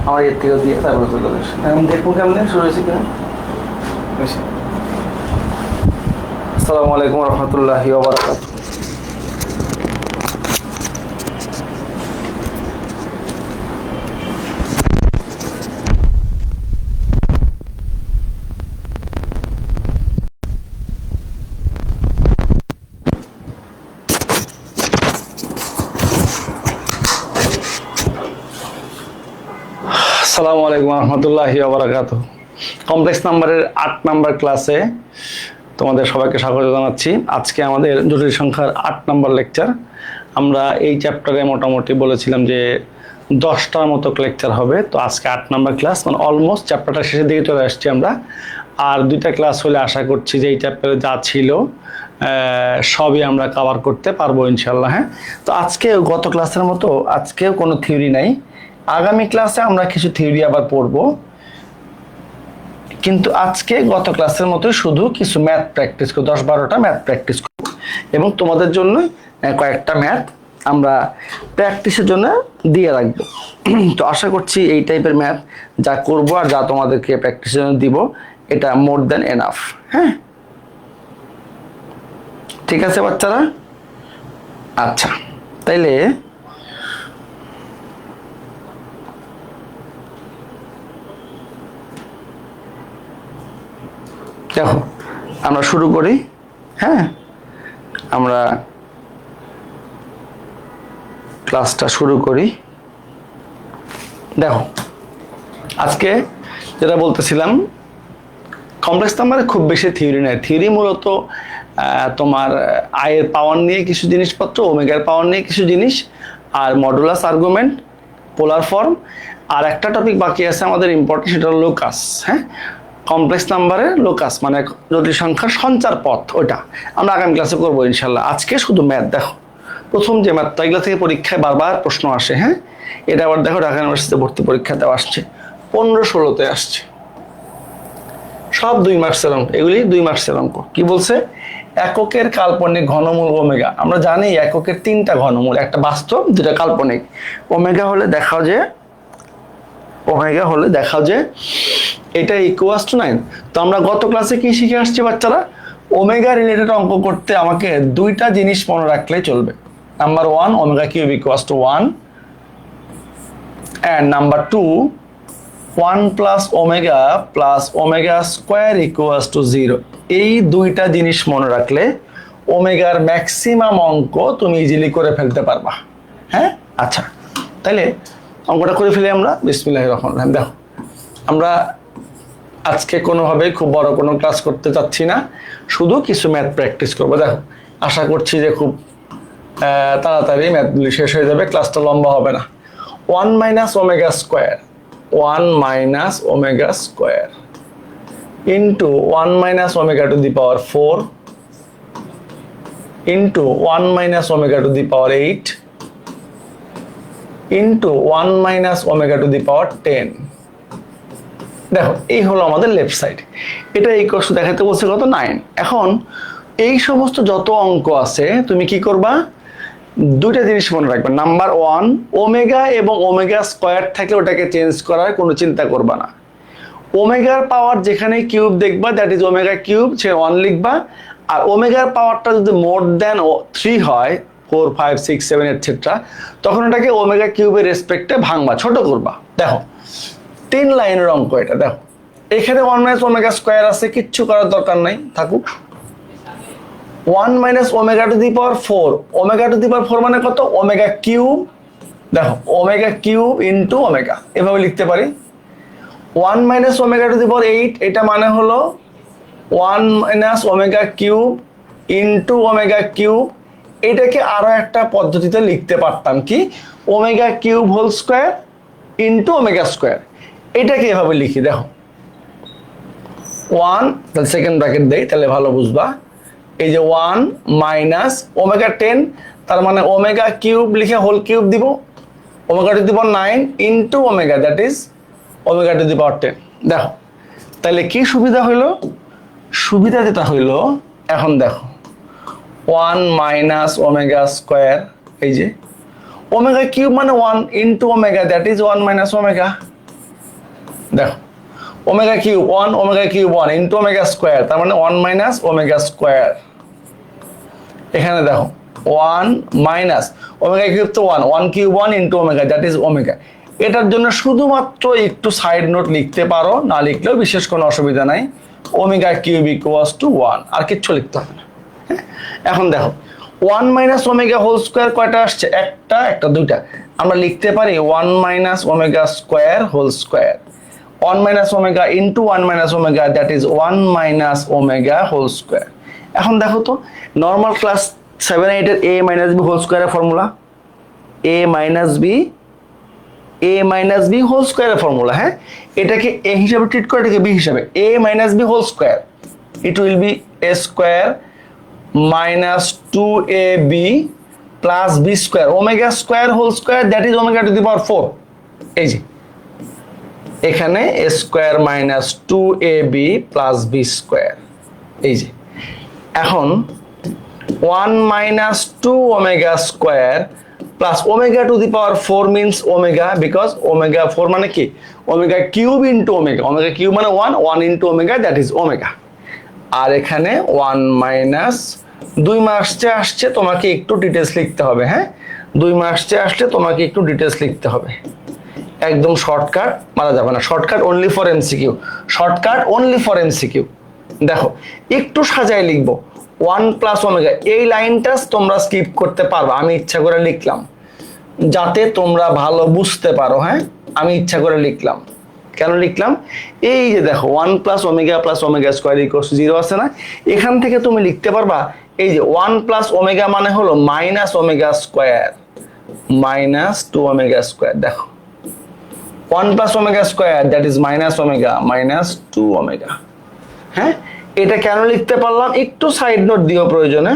আমার এর থেকেও দিয়ে তারপরে চলে আসে। এখন দেখবো কেমন শুরু হয়েছে কিনা। আসসালামু আলাইকুম রহমতুল্লাহি ওয়া বারাকাতুহু। আসসালামু আলাইকুম রহমতুল্লাহি ওয়া বারাকাতুহু। কমপ্লেক্স নাম্বারের 8 নাম্বার ক্লাসে তোমাদের সবাইকে স্বাগত জানাচ্ছি। আজকে আমাদের জটিল সংখ্যার 8 নাম্বার লেকচার। আমরা এই চ্যাপ্টারে মোটামুটি বলেছিলাম যে 10টার মতো লেকচার হবে, তো আজকে 8 নাম্বার ক্লাস, মানে অলমোস্ট চ্যাপ্টারটা শেষের দিকে চলে আসছি আমরা। আর 2টা ক্লাস হলে আশা করছি যে এই চ্যাপ্টারে যা ছিল সবই আমরা কভার করতে পারবো ইনশাল্লাহ। হ্যাঁ, তো আজকে গত ক্লাসের মতো আজকেও কোনো থিওরি নাই। আগামী ক্লাসে আমরা কিছু থিওরি আবার পড়ব, কিন্তু আজকে গত ক্লাসের মতোই শুধু কিছু ম্যাথ প্র্যাকটিস করব, 10-12টা ম্যাথ প্র্যাকটিস করব এবং তোমাদের জন্য কয়েকটা ম্যাথ আমরা প্র্যাকটিসের জন্য দিয়ে রাখবো। তো আশা করছি এই টাইপের ম্যাথ যা করব আর যা তোমাদেরকে প্র্যাকটিসের জন্য দিব, এটা মোর দ্যান এনাফ। হ্যাঁ, ঠিক আছে বাচ্চারা? আচ্ছা, তাইলে দেখো আমরা শুরু করি। হ্যাঁ, আমরা ক্লাসটা শুরু করি। দেখো আজকে যেটা বলতেছিলাম, কমপ্লেক্স নাম্বারে খুব বেশি থিওরি নেই। থিওরি মূলত তোমার আয়ের পাওয়ার নিয়ে কিছু জিনিসপত্র, ওমেগার পাওয়ার নিয়ে কিছু জিনিস, আর মডুলাস আর্গুমেন্ট, পোলার ফর্ম, আর একটা টপিক বাকি আছে আমাদের ইম্পর্টেন্ট, সেটা হলো লোকাস। হ্যাঁ, কমপ্লেক্স নাম্বারের লোকাস মানে জটিল সংখ্যার সঞ্চার পথ, ওইটা আমরা আগামী ক্লাসে করবো ইনশাল্লাহ। আজকে শুধু ম্যাথ। দেখো প্রথম যে ম্যাথটা, এগুলো থেকে পরীক্ষায় বারবার প্রশ্ন আসে। হ্যাঁ, এটা আবার দেখো ঢাকা ইউনিভার্সিটিতে ভর্তি পরীক্ষাতেও আসছে, 15-16-তে আসছে, সব 2 মার্কসের অঙ্ক। এগুলি 2 মার্কসের অঙ্ক। কি বলছে? এককের কাল্পনিক ঘনমূল ওমেগা। আমরা জানি এককের 3টা ঘনমূল, একটা বাস্তব, 2টা কাল্পনিক। ওমেগা হলে দেখাও যে এটা ইকুয়ালস টু 9। তো আমরা গত ক্লাসে কি শিখে আসছি বাচ্চারা? ওমেগা রিলেটেড অঙ্ক করতে আমাকে 2টা জিনিস মনে রাখলেই চলবে। Number 1, omega cube equals to 1, and number 2, 1 plus omega square equals to 0। এই 2টা জিনিস মনে রাখলে ওমেগার ম্যাক্সিমাম অঙ্ক তুমি ইজিলি করে ফেলতে পারবা। হ্যাঁ, আচ্ছা তাহলে অঙ্কটা করে ফেলি আমরা। বিসমিল্লাহির রহমানির রহিম। দেখো আমরা আজকে কোনোভাবে খুব বড় কোনো ক্লাস করতে চাচ্ছি না, শুধু কিছু ম্যাথ প্র্যাকটিস করবো। দেখো আশা করছি যে খুব তাড়াতাড়ি ম্যাথগুলি শেষ হয়ে যাবে, ক্লাসটা লম্বা হবে না। 1 minus omega square into 1 minus omega to the power 4 into 1 minus omega to the power 8 into 1 minus omega to the power 10। দেখো এই হলো আমাদের লেফট সাইড। এটা এই কোর্স দেখাতে বলছে কত? 9। এখন এই সমস্ত যত অঙ্ক আছে তুমি কি করবা? 2টা জিনিস মনে রাখবে। নাম্বার 1, ওমেগা এবং ওমেগা স্কোয়ার থাকলে ওটাকে চেঞ্জ করার কোনো চিন্তা করবা না। ওমেগার পাওয়ার যেখানে কিউব দেখবা, দ্যাট ইজ ওমেগা কিউব, সে 1 লিখবা। আর ওমেগার পাওয়ারটা যদি মোর দ্যান 3 হয়, 4, 5, 6, 7 এটসেট্রা, তখন ওটাকে ওমেগা কিউবের রেসপেক্টে ভাঙবা, ছোট করবা। দেখো 3 লাইনের অঙ্ক এটা। দেখো এখানে 1 মাইনাস ওমেগা স্কোয়ার আছে, কিচ্ছু করার দরকার নাই, থাকুক। 1 minus omega to the power 4, omega to the power 4 মানে কত? Omega cube. দেখো ওমেগা কিউব ইন্টু ওমেগা, এভাবে লিখতে পারি। 1 minus omega to the power 8, এটা মানে হলো 1 minus omega cube into omega cube. এটাকে আরো একটা পদ্ধতিতে লিখতে পারতাম, কি? Omega cube whole square into omega square. এটাকে এভাবে লিখি। দেখো 1, তাহলে সেকেন্ড ব্র্যাকেট দেই, তাহলে ভালো বুঝবা। এই যে 1 মাইনাস ওমেগা 10, তার মানে ওমেগা কিউব লিখে হোল কিউব দিব, omega to the power 9 into omega, that is omega to the power 10। দেখো তাহলে কি সুবিধা হইলো? সুবিধা যেটা হইলো, এখন দেখো 1 মাইনাস ওমেগা স্কোয়ার, এই যে ওমেগা কিউব মানে 1 into omega, that is 1 minus omega. দেখো omega cube 1 omega cube 1 into omega square, তার মানে 1 মাইনাস ওমেগা স্কয়ার। এখানে দেখো 1 মাইনাস ওমেগা কিউব তো 1, 1 cube 1 into omega, that is omega. এটার জন্য শুধুমাত্র একটু সাইড নোট লিখতে পারো, না লিখলেও বিশেষ কোনো অসুবিধা নাই। ওমেগা কিউব ইকুয়ালস টু 1, আর কিচ্ছু লিখতে হবে না। এখন দেখো 1 মাইনাস ওমেগা হোল স্কয়ার কয়টা আসছে? একটা দুইটা। আমরা লিখতে পারি 1 minus omega square whole square, 1 minus omega into 1 minus omega, that is 1 minus omega whole square. এখন দেখো তো নর্মাল ক্লাস 7-8 এর a মাইনাস b হোল স্কয়ারের formula, a minus b whole স্কয়ারের ফর্মুলা। হ্যাঁ, এটাকে a হিসাবে ট্রিট করে, এটাকে b হিসাবে, a minus b whole square, it will be a square minus 2ab plus b square, omega square whole square, that is omega to the power 4। এই যে এখানে a square minus 2ab plus b square. এই যে এখন 1 minus 2 omega square plus omega to the power 4 means omega, because omega 4 মানে কি? Omega cube into omega, omega cube মানে 1 into omega, that is omega. আর এখানে 1 মাইনাস 2 মাসে আসছে, তোমাকে একটু ডিটেলস লিখতে হবে। হ্যাঁ, 2 মাসে আসলে তোমাকে একটু ডিটেলস লিখতে হবে, একদম শর্টকাট মারা যাবে না। Shortcut only for MCQ, shortcut only for MCQ. দেখো একটু সাজায় লিখবো 1 প্লাস ওমেগা, এই লাইনটা তোমরা স্কিপ করতে পারবে, আমি ইচ্ছা করে লিখলাম যাতে তোমরা ভালো বুঝতে পারো। হ্যাঁ, আমি ইচ্ছা করে লিখলাম। কেন লিখলাম? এই যে দেখো 1 প্লাস ওমেগা স্কয়ার ইকুয়ালস 0 আছে না, এখান থেকে তুমি লিখতে পারবা এই যে 1 প্লাস ওমেগা মানে হলো minus omega square, minus 2 omega square. দেখো 1 plus omega square, that is minus omega, minus 2 omega. হ্যাঁ, এটা কেন লিখতে পারলাম? একটু সাইড নোট দিও প্রয়োজনে।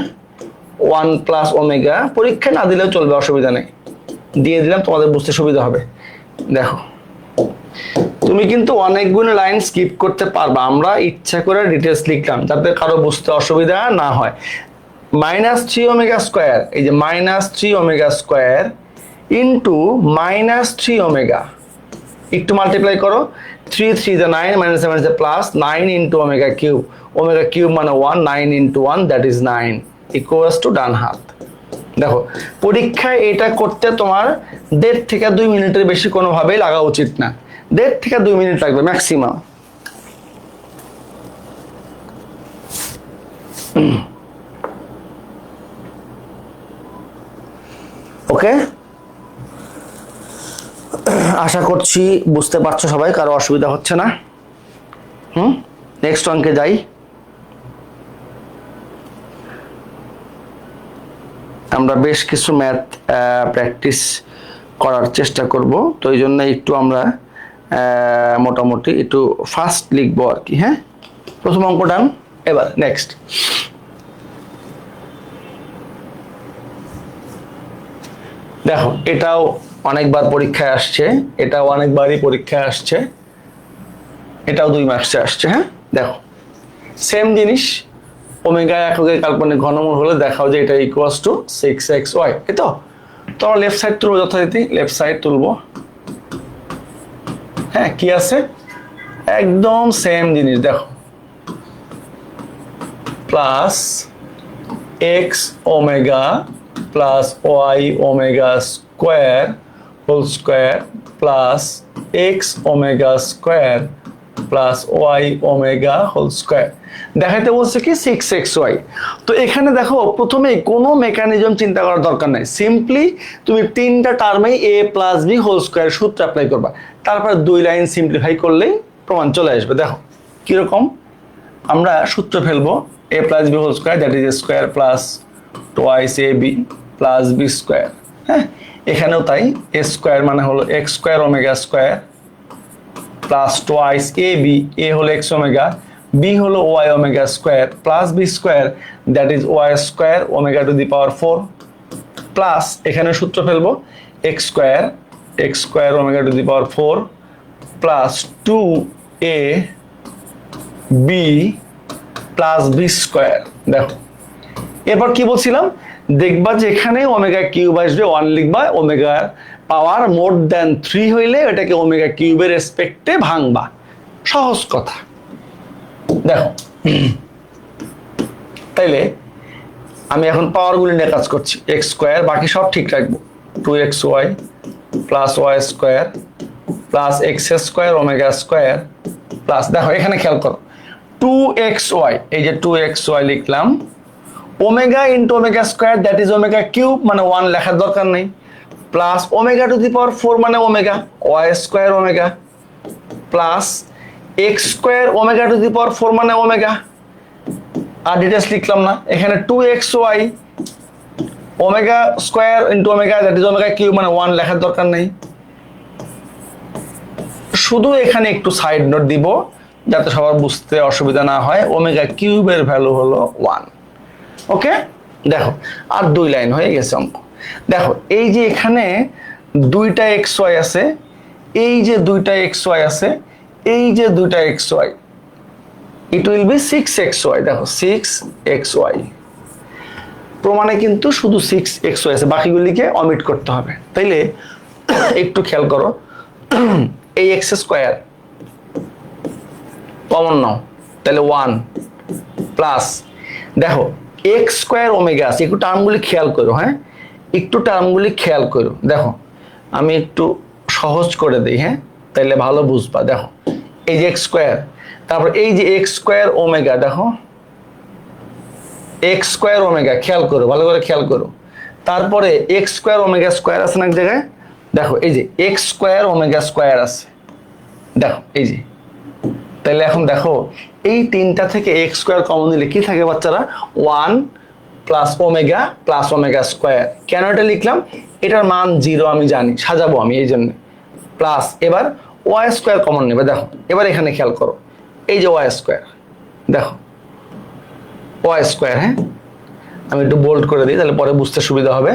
1 প্লাস ওমেগা, পরীক্ষা না দিলেও চলবে, অসুবিধা নেই, দিয়ে দিলাম, তোমাদের বুঝতে সুবিধা হবে। দেখো তুমি কিন্তু অনেকগুলো লাইন স্কিপ করতে পারবা, আমরা ইচ্ছা করে ডিটেলস লিখলাম যাতে কারো বুঝতে অসুবিধা না হয়। মাইনাস 3 ওমেগা স্কয়ার, এই যে minus 3 omega square into minus 3 omega, একটু মাল্টিপ্লাই করো, 3 3 the 9 minus 7 is the plus 9 into omega cube মানে 1, 9 into 1 that is 9 equals to ডান হাত। দেখো পরীক্ষায় এটা করতে তোমার 1.5 থেকে 2 মিনিটের বেশি কোনোভাবেই লাগা উচিত না, 1.5 থেকে 2 মিনিট লাগবে ম্যাক্সিমাম। ওকে, আশা করছি বুঝতে পারছো সবাই, কারো অসুবিধা হচ্ছে না। নেক্সট অঙ্কে যাই। আমরা বেশ কিছু ম্যাথ প্র্যাকটিস করার চেষ্টা করব, তো এই জন্য একটু আমরা মোটামুটি একটু ফাস্ট লিখবো আর কি। হ্যাঁ, প্রথম অঙ্কটা এবার নেক্সট। দেখো এটাও অনেকবার পরীক্ষায় আসছে, এটাও অনেকবারই পরীক্ষায় আসছে, এটাও 2 মার্কসে আসছে। হ্যাঁ, দেখো সেম জিনিস, ওমেগা এককের কাল্পনিক ঘনমূল হলে দেখাও যে এটা ইকুয়ালস টু 6xy, এই তো। তোমরা লেফট সাইড তুলবো যথারীতি, লেফট সাইড তুলবো। হ্যাঁ, কি আছে? একদম সেম জিনিস, দেখো plus x omega plus Y omega square whole square plus x omega square plus Y omega whole square. দেখাইতে বলছে কি 6xy। তো এখানে দেখো প্রথমেই কোনো মেকানিজম চিন্তা করার দরকার নাই, সিম্পলি তুমি 3টা টার্মেই a plus B whole square সূত্র অ্যাপ্লাই করবা, তারপর 2 লাইন সিম্পলিফাই করলেই প্রমাণ চলে আসবে। দেখো কিরকম, আমরা সূত্র ফেলবো a plus B whole square, that is a square plus twice ab plus B square. হ্যাঁ, এখানেও তাই, a স্কোয়ার মানে হলো x square omega square plus twice ab, a হলো x ওমেগা, b হলো y omega square plus b square, that is y square omega to the power 4 plus এখানে সূত্র ফেলবো x square omega to the power 4 plus 2ab plus b square. দেখো এরপর কি বলছিলাম, দেখবা যে এখানে ওমেগা কিউব আসবে, 1 লিখবা, ওমেগা পাওয়ার মোর দ্যান 3 হইলে এটাকে ওমেগা কিউবের রেসপেক্টে ভাঙবা, সহজ কথা। দেখো তাইলে আমি এখন পাওয়ারগুলি নিয়ে কাজ করছি। এক্স স্কোয়ার, বাকি সব ঠিক রাখবো, 2xy plus Y square plus X square omega square plus, দেখো এখানে খেয়াল করো 2xy, এই যে 2xy লিখলাম, omega into omega square that is omega cube, মানে 1 লেখার দরকার নেই, plus omega to the power 4 মানে omega, Y square omega plus X square omega to the power 4 মানে ওমেগা, আর ডিটেলস লিখলাম না, এখানে 2xy omega square into omega that is omega cube, মানে 1 লেখার দরকার নেই। শুধু এখানে একটু সাইড নোট দিব যাতে সবার বুঝতে অসুবিধা না হয়, ওমেগা কিউবের ভ্যালু হলো 1। ওকে, দেখো আর 2 লাইন হয়ে গেছে অঙ্ক। দেখো এই যে এখানে 2টা xy আছে, এই যে 2টা xy আছে, এই যে 2টা xy, it will B 6xy। দেখো 6xy প্রমাণে কিন্তু শুধু 6xy আছে, বাকিগুলিকে অমিট করতে হবে। তাইলে একটু খেয়াল করো, এই এক্স স্কোয়ার কমন নাও, তাহলে 1 প্লাস, দেখো এক্স স্কোয়ার ওমেগা আছে, একটু টার্মগুলি খেয়াল করো, হ্যাঁ একটু টার্মগুলি খেয়াল করো। দেখো আমি একটু সহজ করে দিই, হ্যাঁ তাইলে ভালো বুঝবা। দেখো এই যে এক্স স্কোয়ার, তারপর এই যে এক্স স্কোয়ার ওমেগা, দেখো এক্স স্কোয়ার ওমেগা, খেয়াল করো ভালো করে খেয়াল করো, তারপরে এক্স স্কোয়ার ওমেগা স্কোয়ার আছে না এক জায়গায়, দেখো এই যে এক্স স্কোয়ার ওমেগা স্কোয়ার আছে, দেখো এই যে, তাহলে এখন দেখো এই তিনটা থেকে এক্স স্কোয়ার কমন নিলে কি থাকে বাচ্চারা, 1 প্লাস ওমেগা স্কোয়ার। কেন এটা লিখলাম, এটার মান 0 আমি জানি, সাজাবো আমি এই জন্য, প্লাস এবার ওয়াই স্কোয়ার কমন নেবে। দেখো এবার এখানে খেয়াল করো, এই যে ওয়াই স্কোয়ার, দেখো ওয়াই স্কোয়ার, হ্যাঁ আমি একটু বোল্ড করে দিই তাহলে পরে বুঝতে সুবিধা হবে।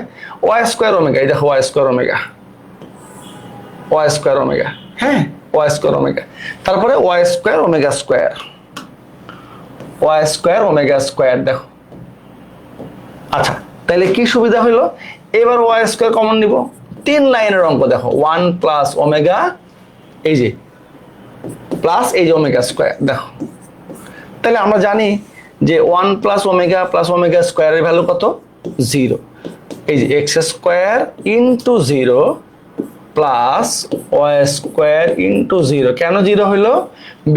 ওয়াই স্কোয়ার ওমেগা, এই দেখো ওয়াই স্কোয়ার ওমেগা, হ্যাঁ ওয়াই স্কোয়ার ওমেগা, তারপরে ওয়াই স্কোয়ার ওমেগা স্কোয়ার, দেখো আচ্ছা তাহলে কি সুবিধা হইলো, এবার ওয়াই স্কোয়ার কমন নিব, 3 লাইনের অঙ্ক। দেখো 1 প্লাস ওমেগা, এই যে প্লাস এই যে ওমেগা স্কোয়ার, দেখো তাহলে আমরা জানি যে 1 প্লাস ওমেগা স্কোয়ারের ভ্যালু কত, 0। এই যে X square into 0 plus Y square into 0। কেন 0 হইলো,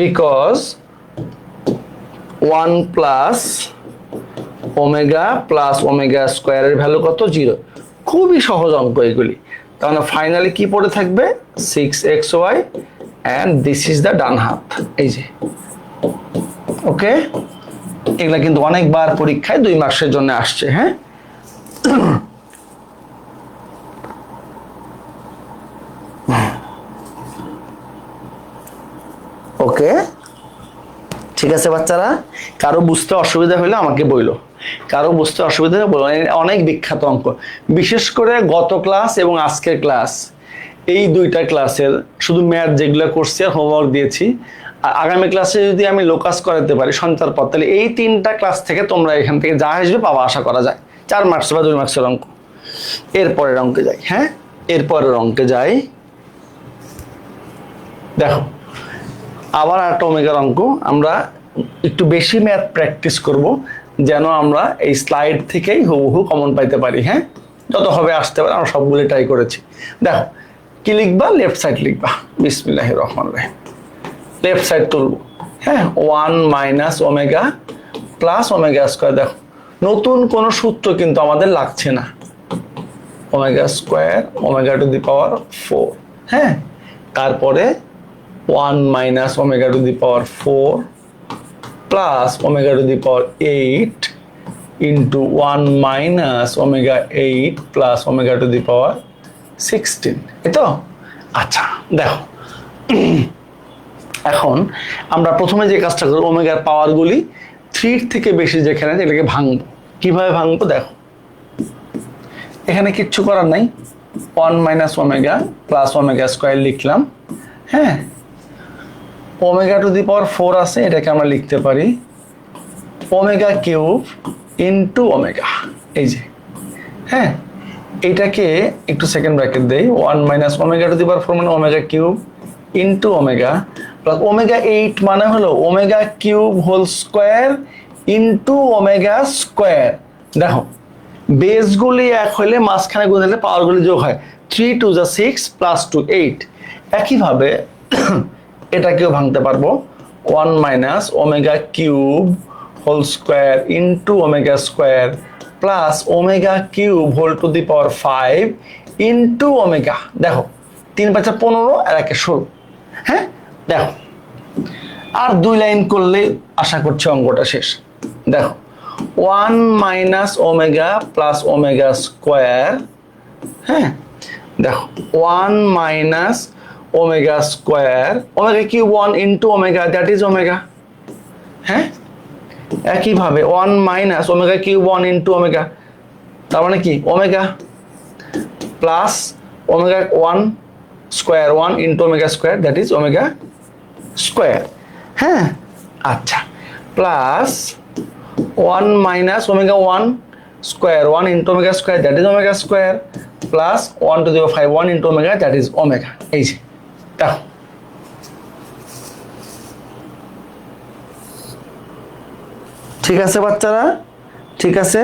বিকজ 1 প্লাস ওমেগা স্কোয়ারের ভ্যালু কত, 0। খুবই সহজ অঙ্ক এগুলি। তাহলে ফাইনালি কি পড়ে থাকবে, 6xy and this is the ডান হাত, এই যে। ওকে, এগুলা কিন্তু অনেকবার পরীক্ষায় 2 মার্কসের জন্য আসছে, হ্যাঁ ওকে ঠিক আছে বাচ্চারা, কারো বুঝতে অসুবিধা হলে আমাকে বইলো, অনেক বিখ্যাত অঙ্ক, বিশেষ করে গত ক্লাস এবং আজকের ক্লাস, এই 2টা ক্লাসের শুধু ম্যাথ যেগুলো করছি আর হোমওয়ার্ক দিয়েছি, আর আগামী ক্লাসে যদি আমি লোকাস করাতে পারি সন্ধ্যার পর, তাহলে এই 3টা ক্লাস থেকে তোমরা এখান থেকে যা আসবে পাওয়া আশা করা যায়, 4 মার্কস বা 2 মার্কসের অঙ্ক। এরপরের অঙ্কে যাই, হ্যাঁ এরপরের অঙ্কে যাই। দেখো আবার একটা ওমেগার অঙ্ক, আমরা একটু বেশি ম্যাথ প্র্যাকটিস করব যেন আমরা এই স্লাইড থেকেই হুবহু কমন পাইতে পারি, হ্যাঁ যত হবে আসতে পারে, আমরা সবগুলো ট্রাই করেছি। দেখো কি লিখবা, লেফট সাইড লিখবা, বিসমিল্লাহির রহমানির রহিম, লেফট সাইড তুলবো, হ্যাঁ 1 minus omega plus omega square. দেখো নতুন কোনো সূত্র কিন্তু আমাদের লাগছে না, omega square omega to the power 4, হ্যাঁ তারপরে 1 minus omega to the power 4 plus omega to the power 8 into 1 minus omega 8 plus omega to the power 16, এই তো। আচ্ছা দেখো এখন আমরা প্রথমে যে কাজটা করবো, ওমেগার পাওয়ারগুলি 3 থেকে বেশি যেখানে এটাকে ভাঙবো। কিভাবে ভাঙবো, দেখো এখানে কিচ্ছু করার নাই, 1 minus omega plus omega square লিখলাম, হ্যাঁ ওমেগা টু দি পাওয়ার 4 আছে, এটাকে আমরা লিখতে পারি ওমেগা কিউব ইন্টু ওমেগা, এই যে, হ্যাঁ এইটাকে একটু সেকেন্ড ব্র্যাকেট দেই, 1 minus omega to the power 4 মানে omega cube into omega plus omega 8 মানে হলো omega cube whole square into omega square. দেখো বেসগুলি এক হইলে মাঝখানে গুণ দিলে পাওয়ারগুলি যোগ হয়, 3 2 যা 6 প্লাস 2 8। একইভাবে এটাকেও ভাঙতে পারবো, 1 minus omega cube whole square into omega square plus omega cube whole to the power 5 into omega. দেখো 3 5 15 আর 1 16। হ্যাঁ দেখো আর 2 লাইন করলে আশা করছি অঙ্কটা শেষ। দেখো 1 minus omega plus omega square, হ্যাঁ দেখো 1 minus omega square omega cube 1 into omega that is omega. হ্যাঁ একইভাবে 1 minus omega cube 1 into omega, তার মানে কি omega plus omega 1 square 1 into omega square that is omega square. হ্যাঁ আচ্ছা plus 1 minus omega 1 square 1 into omega square that is omega square plus 1 to the power 5 1 into omega that is omega. এই যে দেখো ঠিক আছে বাচ্চারা, ঠিক আছে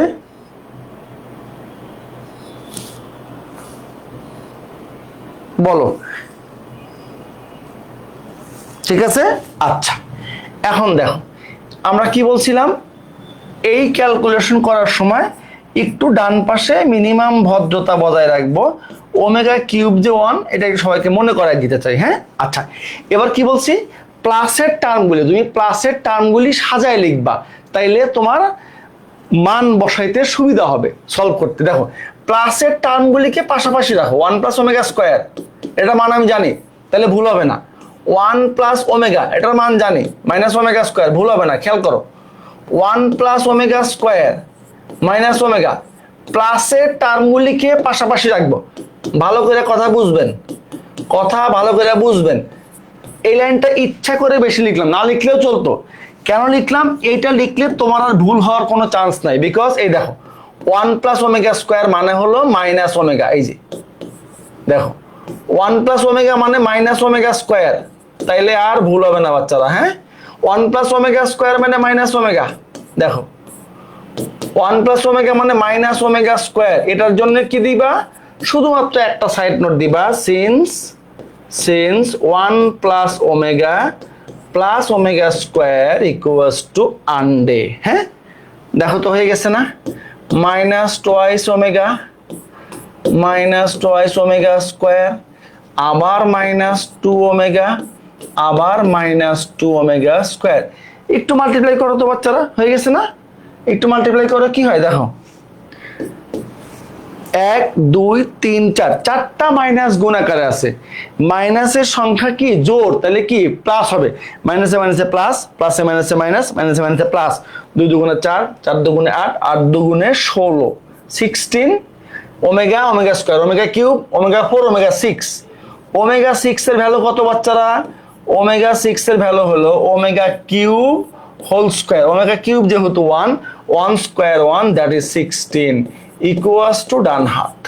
বলো ঠিক আছে। আচ্ছা এখন দেখো আমরা কি বলছিলাম, এই ক্যালকুলেশন করার সময় একটু ডান পাশে মিনিমাম ভদ্রতা বজায় রাখবো, ওমেগা কিউব যে 1 এটা সবাইকে মনে করাই দিতে চাই। হ্যাঁ আচ্ছা এবার কি বলছি, প্লাসের টার্মগুলি তুমি প্লাসের টার্মগুলি সাজায় লিখবা, তাইলে তোমার মান বসাইতে সুবিধা হবে সলভ করতে। দেখো প্লাসের টার্মগুলিকে পাশাপাশি রাখো, 1 প্লাস ওমেগা স্কোয়ার এটা মান আমি জানি, তাহলে ভুল হবে না। 1 প্লাস ওমেগা এটার মান জানি, মাইনাস ওমেগা স্কোয়ার ভুল হবে না, খেয়াল করো 1 plus omega square minus omega, প্লাসের টার্মগুলিকে পাশাপাশি রাখবো। ভালো করে কথা বুঝবেন, কথা ভালো করে বুঝবেন। এই লাইনটা ইচ্ছা করে বেশি লিখলাম, না লিখলেও চলতো। কেন লিখলাম, এইটা লিখলে তোমার আর ভুল হওয়ার কোনো চান্স নাই, বিকজ এই দেখো 1 প্লাস ওমেগা স্কোয়ার মানে হলো মাইনাস ওমেগা। এই যে দেখো 1 প্লাস ওমেগা মানে মাইনাস ওমেগা স্কোয়ার, তাইলে আর ভুল হবে না বাচ্চারা। হ্যাঁ 1 প্লাস ওমেগা স্কোয়ার মানে মাইনাস ওমেগা, দেখো 1 প্লাস ওমেগা মানে মাইনাস ওমেগা স্কোয়ার, এটার জন্য কি দিবা, শুধুমাত্র একটা সাইড নোট দিবা, since 1 plus omega plus omega square equals to আন্ডে। হ্যাঁ দেখো তো হয়ে গেছে না, মাইনাস টোয়াইস ওমেগা স্কোয়ার আবার মাইনাস 2 ওমেগা আবার মাইনাস 2 ওমেগা স্কোয়ার। একটু মাল্টিপ্লাই করো তো বাচ্চারা, হয়ে গেছে না, একটু মাল্টিপ্লাই করো কি হয় দেখো, 1 2 3 4 চারটা মাইনাস গুণ আকারে আছে, মাইনাসের সংখ্যা কি জোড়, তাহলে কি প্লাস হবে, মাইনাসে মাইনাসে প্লাস, প্লাসে মাইনাসে মাইনাস, মাইনাসে মাইনাসে প্লাস, 2 দুগুণে 4 4 দুগুণে 8 8 দুগুণে 16 16 omega omega square omega cube omega 4 omega 6। Omega 6 এর ভ্যালু কত বাচ্চারা, ওমেগা 6 এর ভ্যালু হলো omega cube whole square, omega cube যেহেতু 1 1 square 1 that is 16 equals to ডান হাত।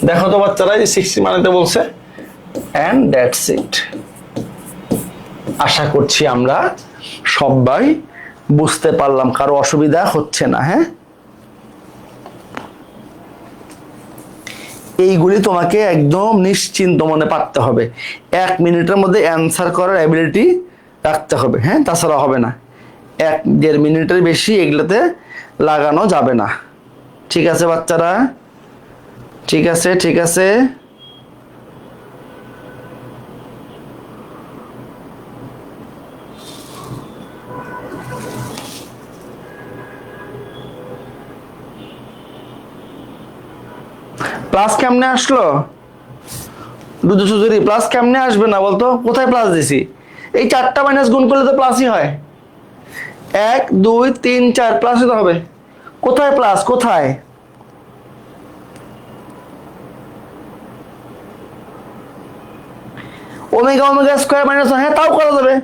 দেখো তো বাচ্চারা এই 60 বানাতে বলছে, এন্ড দ্যাটস ইট। আশা করছি আমরা সবাই বুঝতে পারলাম, কারো অসুবিধা হচ্ছে না। হ্যাঁ এইগুলি তোমাকে একদম নিশ্চিন্ত মনে পারতে হবে, 1 মিনিটের মধ্যে অ্যান্সার করার অ্যাবিলিটি রাখতে হবে। হ্যাঁ তাছাড়া হবে না, 1-1.5 মিনিটের বেশি এগুলোতে লাগানো যাবে না। ঠিক আছে বাচ্চারা, ঠিক আছে ঠিক আছে। প্লাস কেমনে আসলো, দুধ চৌধুরী প্লাস কেমনে আসবে না বলতো, কোথায় প্লাস দিছি, এই 4টা মাইনাস গুণ করলে তো প্লাসই হয়, 1 2 3 4 প্লাস হতে হবে, কোথায় প্লাস কোথায়, ওমেগা ওমেগা স্কোয়ার মাইনাস, হ্যাঁ তাও করা যাবে,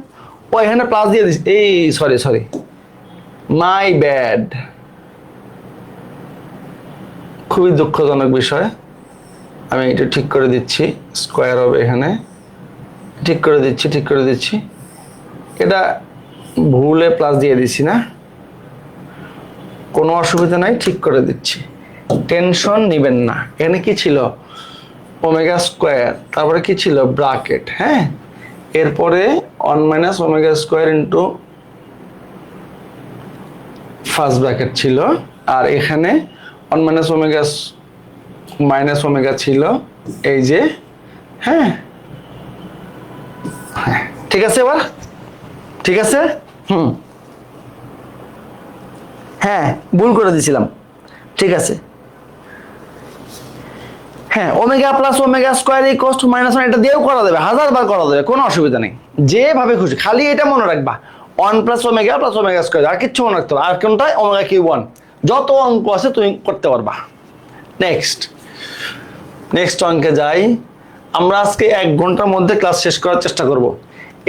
ও এখানে প্লাস দিয়ে দিছি, এই সরি মাই ব্যাড, খুবই দুঃখজনক বিষয়। আমি এটা ঠিক করে দিচ্ছি, স্কোয়ার হবে এখানে, ঠিক করে দিচ্ছি। এটা ভুলে প্লাস দিয়ে দিচ্ছি না, কোনো অসুবিধা নাই, ঠিক করে দিচ্ছি, টেনশন নিবেন না। এখানে কি ছিল, ওমেগা স্কোয়ার, তারপরে কি ছিল, ব্রাকেট, হ্যাঁ, এরপরে 1 minus omega square into first bracket ছিল, আর এখানে 1 মাইনাস ওমেগা ছিল, এই যে, হ্যাঁ হ্যাঁ, ঠিক আছে, এবার ঠিক আছে। হ্যাঁ, ভুল করে দিয়েছিলাম, ঠিক আছে। হ্যাঁ, omega plus omega square equals two minus 1, এটা দিয়েও করা যাবে, 1000 বার করা যাবে, কোনো অসুবিধা নেই, যেভাবে খুশি। খালি এটা মনে রাখবা, 1 প্লাস ওমেগা স্কোয়ার, আর কিচ্ছু মনে রাখতে হবে। আর কোনটায়, ওমেগা কিউব 1। যত অঙ্ক আছে তুমি করতে পারবা। নেক্সট অঙ্কে যাই। আমরা আজকে 1 ঘন্টার মধ্যে ক্লাস শেষ করার চেষ্টা করব।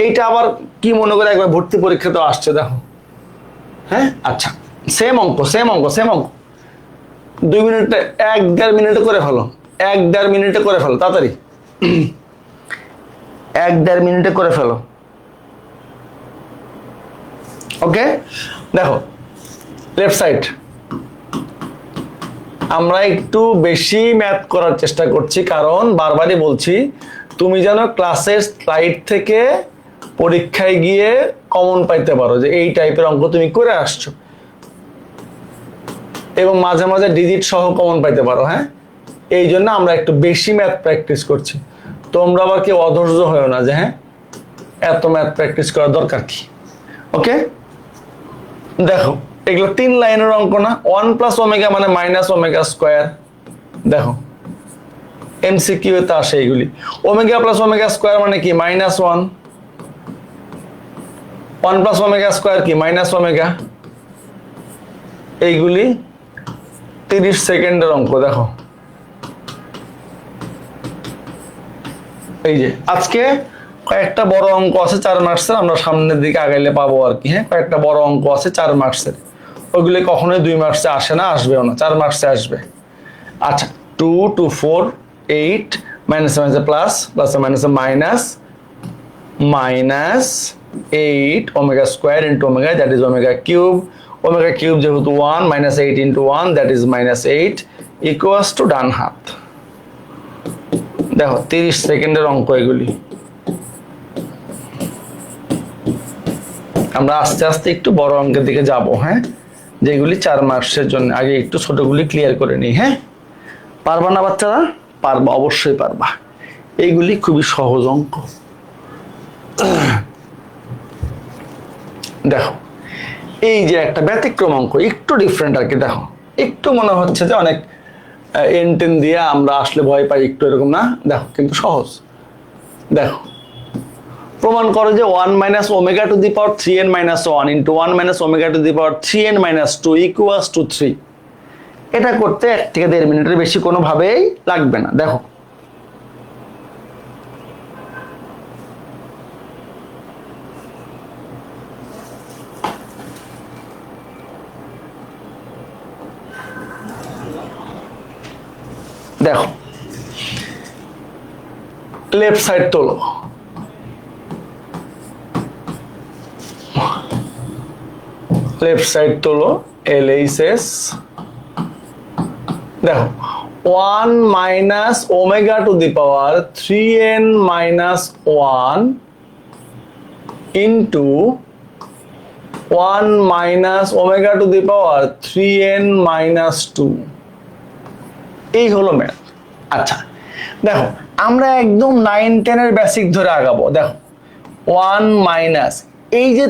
এইটা আবার কি মনে করে, একবার ভর্তি পরীক্ষাতে আসছে, দেখো। হ্যাঁ, আচ্ছা, সেম অঙ্ক 2 মিনিটে, 1-1.5 মিনিটে করে ফেলো, 1-1.5 মিনিটে করে ফেলো, তাড়াতাড়ি 1-1.5 মিনিটে করে ফেলো। ওকে, দেখো লেফট সাইড। আমরা একটু বেশি ম্যাথ করার চেষ্টা করছি, কারণ বারবারই বলছি, তুমি যেন ক্লাসের স্লাইড থেকে পরীক্ষায় গিয়ে কমন পাইতে পারো, যে এই টাইপের অঙ্ক তুমি করে আসছো, এবং মাঝে মাঝে ডিজিট সহ কমন পাইতে পারো। হ্যাঁ, এই জন্য আমরা একটু বেশি ম্যাথ প্র্যাকটিস করছি। তোমরা আবার কেউ অধৈর্য হয়েও না যে হ্যাঁ এত ম্যাথ প্র্যাকটিস করার দরকার কি। ওকে, দেখো এগুলো 3 লাইনের অঙ্ক না। 1 প্লাস ওমেগা মানে মাইনাস ওমেগা স্কোয়ার। দেখো এমসিকিউ তে আসে এইগুলি। ওমেগা প্লাস ওমেগা স্কোয়ার মানে কি, -1। 1 প্লাস ওমেগা স্কোয়ার কি, মাইনাস ওমেগা। এইগুলি 30 সেকেন্ডের অঙ্ক। দেখো এই যে আজকে কয়েকটা বড় অঙ্ক আছে 4 মার্কসের, আমরা সামনের দিকে আগাইলে পাবো আর কি। হ্যাঁ, কয়েকটা বড় অঙ্ক আছে 4 মার্কসের, ওইগুলি কখনোই 2 মার্কসে আসে না, আসবেও না, 4 মার্কসে আসবে। আচ্ছা, 2 2 4 8 minus minus plus, plus minus minus, -8 omega square into omega, that is omega cube. Omega cube যেহেতু 1, -8 into 1, that is -8, equals to ডান হাত। দেখো 30 সেকেন্ডের অঙ্ক এগুলি। আমরা আস্তে আস্তে একটু বড় অঙ্কের দিকে যাব। হ্যাঁ, যেগুলি 4 মার্কসের জন্য, আগে একটু ছোটগুলি ক্লিয়ার করে নিই। হ্যাঁ, পারবা না বাচ্চারা? পারবা, অবশ্যই পারবা। এইগুলি খুবই সহজ অঙ্ক। দেখো এই যে একটা ব্যতিক্রম অঙ্ক, একটু ডিফারেন্ট আর কি। দেখো একটু মনে হচ্ছে যে অনেক এনটেন দিয়ে আমরা আসলে ভয় পাই একটু, এরকম না। দেখো কিন্তু সহজ। দেখো প্রমাণ করো যে 1 minus omega to the power 3n minus 1 into 1 minus omega to the power 3n minus 2 equals two 3। এটা করতে 1 থেকে 1.5 মিনিটের বেশি কোনোভাবেই লাগবে না। দেখো দেখো লেফট সাইড তোলো, লেফট সাইড তোলো, LHS। দেখো 1 minus omega to the power 3n minus 1 into 1 minus omega to the power 3n minus 2। এই হলো ম্যাথ। আচ্ছা দেখো আমরা একদম 9-10 এর বেসিক ধরে আগাবো। দেখো 1 মাইনাস, এই যে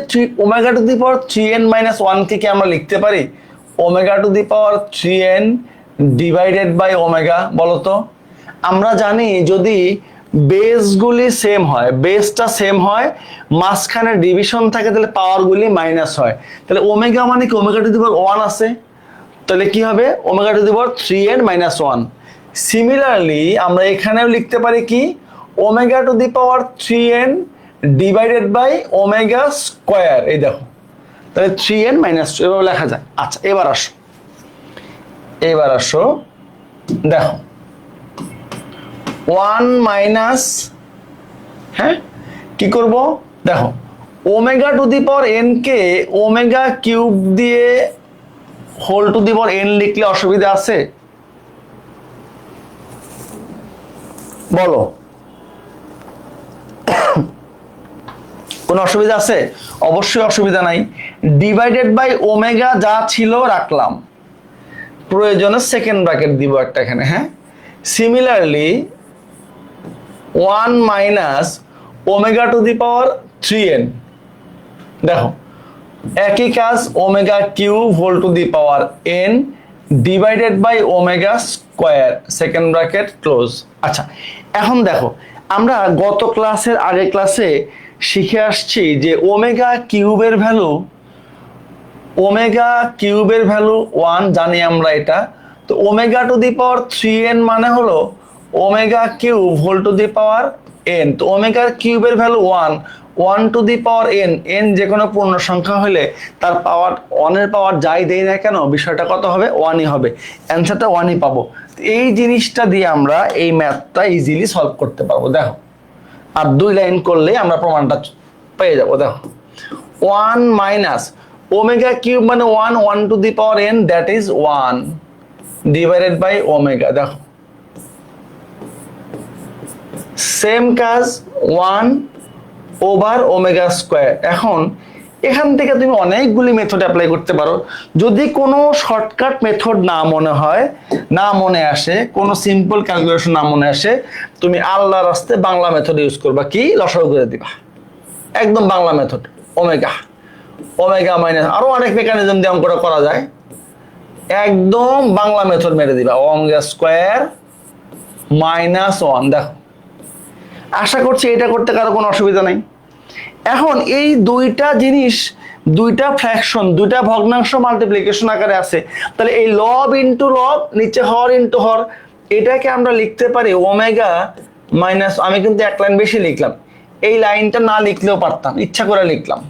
omega to the power 3n minus 1 থেকে আমরা লিখতে পারি omega to the power 3n divided by omega. বলতো আমরা জানি যদি বেসগুলি সেম হয়, বেসটা সেম হয়, মাঝখানে ডিভিশন থাকে, তাহলে পাওয়ারগুলি মাইনাস হয়। তাহলে ওমেগা মানে কি, ওমেগা টু দি পাওয়ার 1 আছে, তাহলে কি হবে, omega to the power 3n minus 1। Similarly আমরা এখানেও লিখতে পারি কি, omega to the power 3n divided by omega square. এই দেখো তাহলে 3n মাইনাস 2 এভাবে লেখা যায়। আচ্ছা এবার আসো দেখো 1 মাইনাস, হ্যাঁ কি করব, দেখো omega to the power n কে ওমেগা কিউব দিয়ে whole to the power n লিখলে অসুবিধা আছে? বলো, কোনো অসুবিধা আছে? অবশ্যই অসুবিধা নাই। ডিভাইডেড বাই ওমেগা যা ছিল রাখলাম, প্রয়োজনে সেকেন্ড ব্র্যাকেট দিব একটা এখানে, হ্যাঁ। Similarly 1 minus omega to the power 3n, দেখো একই কাজ, omega cube whole to the power n divided by omega square, second bracket close. আচ্ছা এখন দেখো, আমরা গত ক্লাসের আগের ক্লাসে শিখে আসছি যে ওমেগা কিউবের ভ্যালু 1 জানি আমরা এটা। তো omega to the power 3n মানে হলো omega cube whole to the power n। তো ওমেগা কিউবের value 1 to the power n যে কোনো পূর্ণ সংখ্যা হলে তার পাওয়ার 1 এর পাওয়ার যাই দেই না কেন বিষয়টা কত হবে, 1ই হবে, অ্যান্সারটা 1ই পাবো। এই জিনিসটা দিয়ে আমরা এই ম্যাথটা ইজিলি সলভ করতে পারবো। দেখো আর 2 লাইন করলে আমরা প্রমাণটা পেয়ে যাবো। দেখো 1 মাইনাস ওমেগা কিউব মানে 1 to the power n, that is 1 divided by omega. দেখো সেম কাজ 1 ওভার ওমেগা স্কোয়ার। এখন এখান থেকে তুমি অনেকগুলি মেথড অ্যাপ্লাই করতে পারো। যদি কোনো শর্টকাট মেথড না মনে হয়, না মনে আসে, কোনো সিম্পল ক্যালকুলেশন না মনে আসে, তুমি আল্লাহর রাস্তায় বাংলা মেথড ইউজ করবা। কি, লসাগু করে দিবা, একদম বাংলা মেথড। ওমেগা মাইনাস, আরো অনেক মেকানিজম দিয়ে অঙ্কটা করা যায়, একদম বাংলা মেথড মেরে দিবা, ওমেগা স্কোয়ার মাইনাস 1। দেখো আশা করছি এটা করতে কারো কোনো অসুবিধা নাই। এখন এই দুইটা জিনিস, দুইটা ফ্র্যাকশন, দুইটা ভগ্নাংশ মাল্টিপ্লিকেশন আকারে আছে, তাহলে এই লব ইন্টু লব, নিচে হর ইন্টু হর, এটাকে আমরা লিখতে পারি ওমেগা মাইনাস, আমি কিন্তু এক লাইন বেশি লিখলাম, এই লাইনটা না লিখলেও পারতাম, ইচ্ছা করে লিখলাম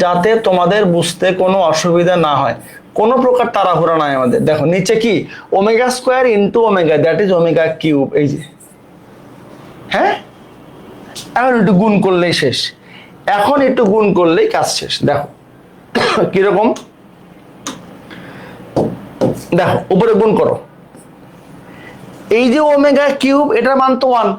যাতে তোমাদের বুঝতে কোনো অসুবিধা না হয়, কোনো প্রকার তাড়াহুড়া নাই আমাদের। দেখো নিচে কি, omega square into omega, that is omega cube, এই যে, হ্যাঁ। এখন একটু গুণ করলেই শেষ, এখন একটু গুণ করলেই কাজ শেষ। দেখো কিরকম, দেখো উপরে গুণ করো, এই যে ওমেগা কিউব এটার মান তো 1,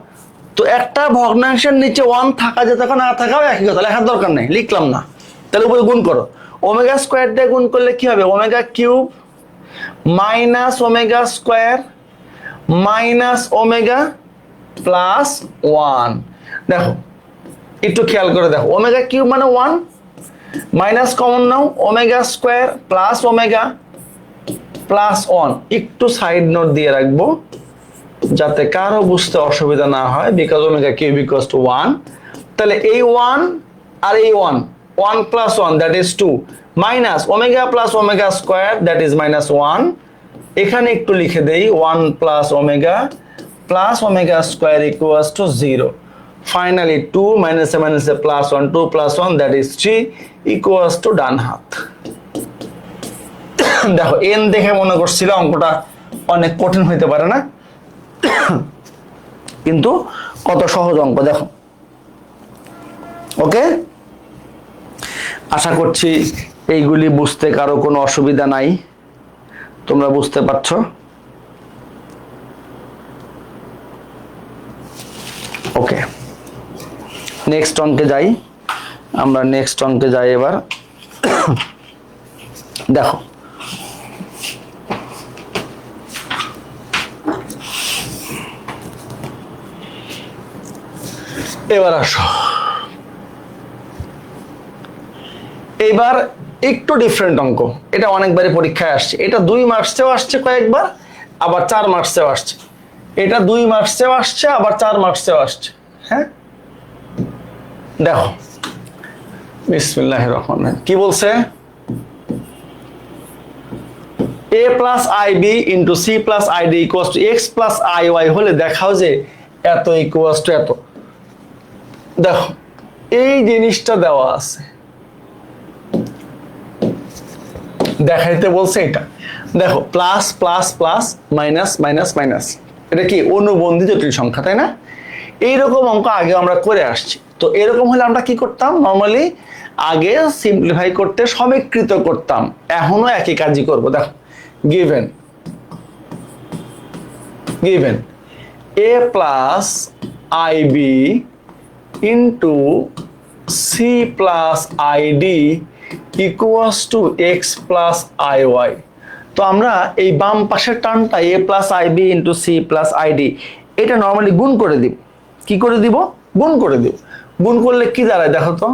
তো একটা ভগ্নাংশের নিচে 1 থাকা যেত, না থাকাও একই কথা, লেখার দরকার নেই, লিখলাম না। তাহলে উপরে গুণ করো, ওমেগা স্কোয়ার দিয়ে গুণ করলে কি হবে, omega cube minus omega square minus omega plus 1। দেখো একটু খেয়াল করে দেখো, ওমেগা কিউব মানে 1, মাইনাস কমন নাও, omega square plus omega plus 1। একটু সাইড নোট দিয়ে রাখবো যাতে কারো বুঝতে অসুবিধা না হয়, because omega cube equals to 1। তাহলে এই 1 আর এই 1 plus 1 that is 2, minus omega plus omega square that is minus 1। এখানে একটু লিখে দেই 1 plus omega square equals to 0। Finally 2 minus plus 1, 2 plus 1 that is 3 equals to ডান হাত। দেখো n দেখে মনে করছিল অঙ্কটা অনেক কঠিন হইতে পারে না, কিন্তু কত সহজ অঙ্ক দেখো। ওকে, আশা করছি এইগুলি বুঝতে কারো কোনো অসুবিধা নাই, তোমরা বুঝতে পারছো। ওকে, নেক্সট অঙ্কে যাই আমরা, নেক্সট অঙ্কে যাই এবার। দেখো এবার আসো, এবার একটু ডিফারেন্ট অঙ্ক, এটা অনেকবারই পরীক্ষায় আসছে, এটা 2 মার্কসেও আসছে কয়েকবার, আবার 4 মার্কসেও আসছে। এটা 2 মার্কসেও আসছে, আবার 4 মার্কসেও আসছে, হ্যাঁ। দেখো বিসমিল্লাহির রহমানির রহিম কি বলছে, a plus ib into c plus id equals to x plus iy হলে দেখাও যে এত ইকুয়ালস টু এত। দেখো এই জিনিসটা দেওয়া আছে, দেখাইতে বলছে এটা। দেখো plus plus plus minus minus minus, এটা কি অনুবন্ধী জটিল সংখ্যা, তাই না? এইরকম অঙ্ক আগে আমরা করে আসছি। তো এরকম হলে আমরা কি করতাম, নর্মালি আগে সিম্পলিফাই করতে সমীকৃত করতাম, এখনো একই কাজই করব। দেখো given given a plus ib into c plus id equals to x plus I y. তো আমরা এই বাম পাশের টার্মটা a plus ib into c plus id এটা নর্মালি গুণ করে দিব। কি করে দিব? গুণ করে দিব। গুণ করলে কি দাঁড়ায় দেখো তো,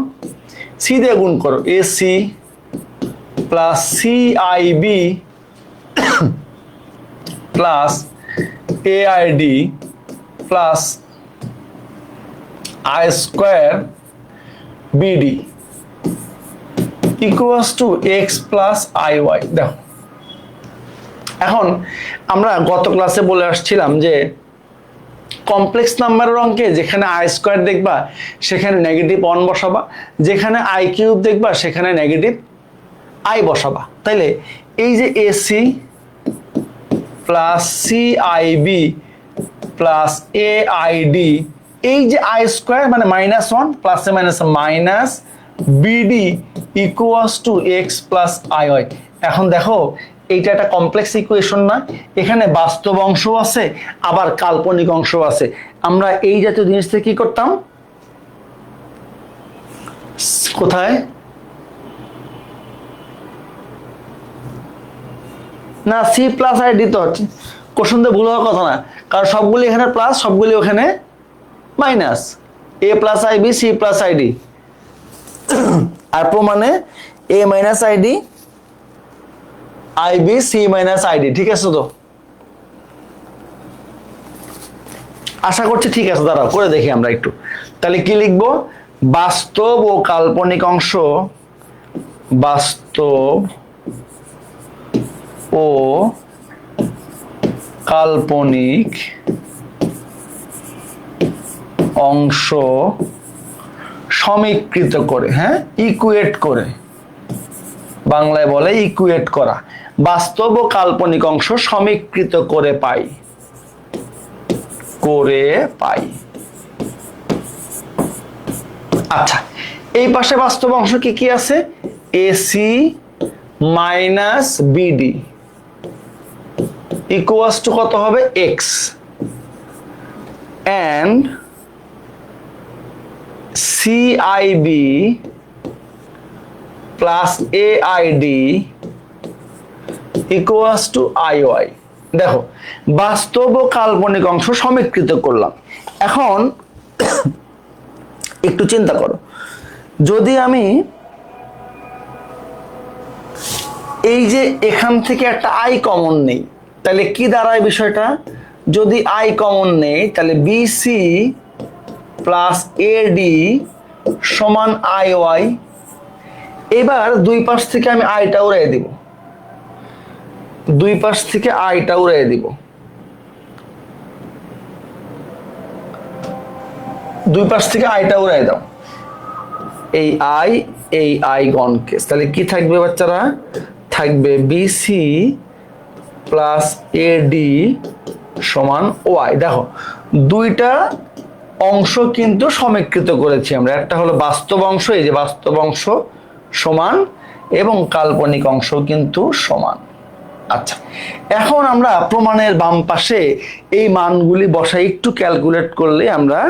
সি দিয়ে গুণ করো, A C plus C IB plus A I D plus I square B D equals to x plus I Y. দেখো এখন আমরা গত ক্লাসে বলে আসছিলাম যে কমপ্লেক্স নাম্বারের অঙ্কে যেখানে আই স্কোয়ার দেখবা সেখানে নেগেটিভ 1 বসাবা, যেখানে আই কিউব দেখবা সেখানে নেগেটিভ আই বসাবা। তাইলে এই যে AC plus C IB plus এ আইডি, এই যে আই স্কোয়ার মানে -1 প্লাসে minus minus bd equals to x plus I y. এখন দেখো এইটা একটা কমপ্লেক্স ইকুয়েশন না, এখানে বাস্তব অংশ আছে আবার কাল্পনিক অংশ আছে। আমরা এই জাতীয় জিনিস থেকে কি করতাম, কোথায় না সি প্লাস আইডি, তো কোশ্চেন তো ভুল হওয়ার কথা না, কারণ সবগুলি এখানে প্লাস সবগুলি ওখানে মাইনাস, এ plus ib c plus id, আর প্রমাণে a minus id ib c minus id. ঠিক আছে? তো আশা করছি ঠিক আছে, দাঁড়াও করে দেখি আমরা একটু। তাহলে কি লিখবো, বাস্তব ও কাল্পনিক অংশ, বাস্তব ও কাল্পনিক অংশ সমীকৃত করে, হ্যাঁ ইকুয়েট করে, বাংলায় বলে ইকুয়েট করা, বাস্তব ও কাল্পনিক অংশ সমীকৃত করে পাই, আচ্ছা এই পাশে বাস্তব অংশ কি কি আছে, ac minus bd equals to কত হবে, x, and cib plus aid equals to iy. দেখো বাস্তব ও কাল্পনিক অংশ সমীকৃত করলাম। এখন একটু চিন্তা করো, যদি আমি এই যে এখান থেকে একটা আই কমন নেই তাহলে কি দাঁড়ায় বিষয়টা, যদি আই কমন নেই তাহলে বিসি প্লাস এডি সমান আই ওয়াই। এবার দুই পাশ থেকে আমি আইটা উড়িয়ে দিব, দুই পাশ থেকে আইটা উড়িয়ে দিব, দুই পাশ থেকে আইটা উড়িয়ে দাও, এই আই গন কেস। তাহলে কি থাকবে বাচ্চারা, থাকবে বিসি প্লাস এডি সমান ওয়াই। দেখো দুইটা অংশ কিন্তু সমীকৃত করেছি আমরা, একটা হলো বাস্তব অংশ, এই যে বাস্তব অংশ সমান, এবং কাল্পনিক অংশ কিন্তু সমান। আচ্ছা এখন আমরা প্রমাণের বাম পাশে এই মানগুলি বসাই একটু ক্যালকুলেট করলে আমরা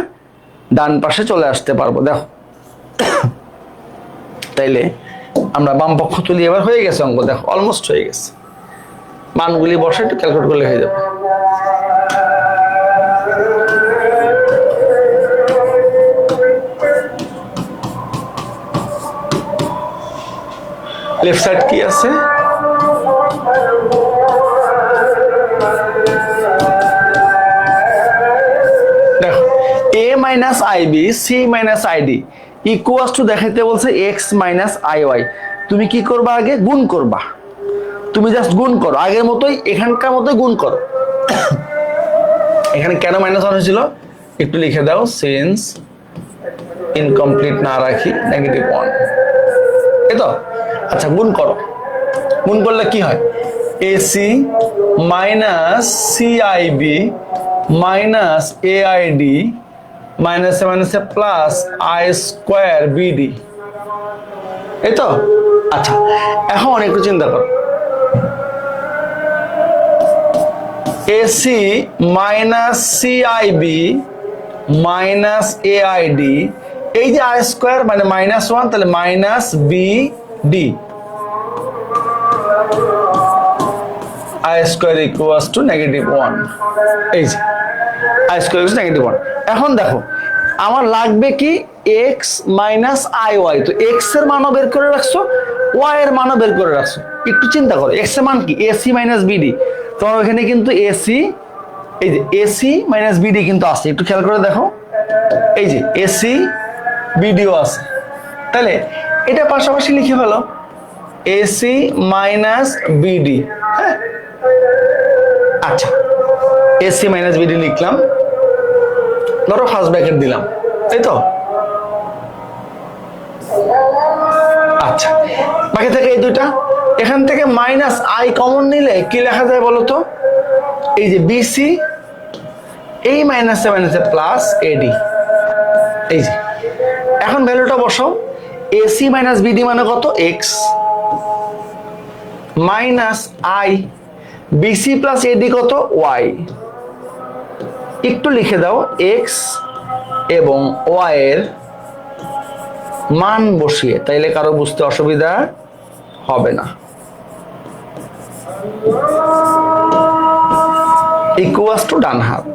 ডান পাশে চলে আসতে পারবো। দেখো তাইলে আমরা বাম পক্ষ তুলি, এবার হয়ে গেছে অঙ্ক, দেখো অলমোস্ট হয়ে গেছে, মানগুলি বসে একটু ক্যালকুলেট করলে হয়ে যাবে। লেফট সাইড কি আছে, দেখো a minus ib c minus id equals to দেখাইতে বলছে এক্স মাইনাস আই ওয়াই। তুমি কি করবা, আগে গুণ করবা, তুমি জাস্ট গুণ করো আগের মতোই, এখানকার মতোই গুণ করো। এখানে কেন -1 হয়েছিল একটু লিখে দাও, সিন্স ইনকমপ্লিট না রাখি -1, এই তো। আচ্ছা গুণ করো, গুণ করলে কি হয়, AC minus CIB minus AID minus মাইনাসে প্লাস আই স্কোয়ার বিডি, এই তো। আচ্ছা এখন একটু চিন্তা করো, AC minus CIB minus AID, এই যে আই স্কোয়ার মানে মাইনাস ওয়ান, তাহলে minus BD, I square equals to negative one, এই যে i square equals negative one. এখন দেখো আমার লাগবে কি, এক্স মাইনাস আই ওয়াই, তো এক্স এর মানও বের করে রাখছো, ওয়াই এর মানও বের করে রাখছো। একটু চিন্তা করো, এক্স এর মান কি, এসি মাইনাস বিডি, তোমার ওখানে কিন্তু এসি, এই যে এসি মাইনাস বিডি কিন্তু আছে, একটু খেয়াল করে দেখো, এই যে এসি বিডিও আছে, তাহলে এটা পাশাপাশি লিখে ফেলো, এসি মাইনাস বিডি। হ্যাঁ আচ্ছা, এসি মাইনাস বিডি লিখলাম, ধরো ফার্স্ট ব্র্যাকেট দিলাম, তাই তো। আচ্ছা বাকি থাকে এই দুইটা, এখান থেকে মাইনাস আই কমন নিলে কি লেখা যায় বলো তো, এই যে বিসি, এই মাইনাসে মাইনাসে প্লাস এডি, এই যে এখন ভ্যালুটা বসাও, এসি মাইনাস বিডি মানে কত, x minus i, bc plus ad কত, ওয়াই। একটু লিখে দাও এক্স এবং ওয়াই এর মান বসিয়ে, তাইলে কারো বুঝতে অসুবিধা হবে না। ইকুয়ালস টু ডান হাত,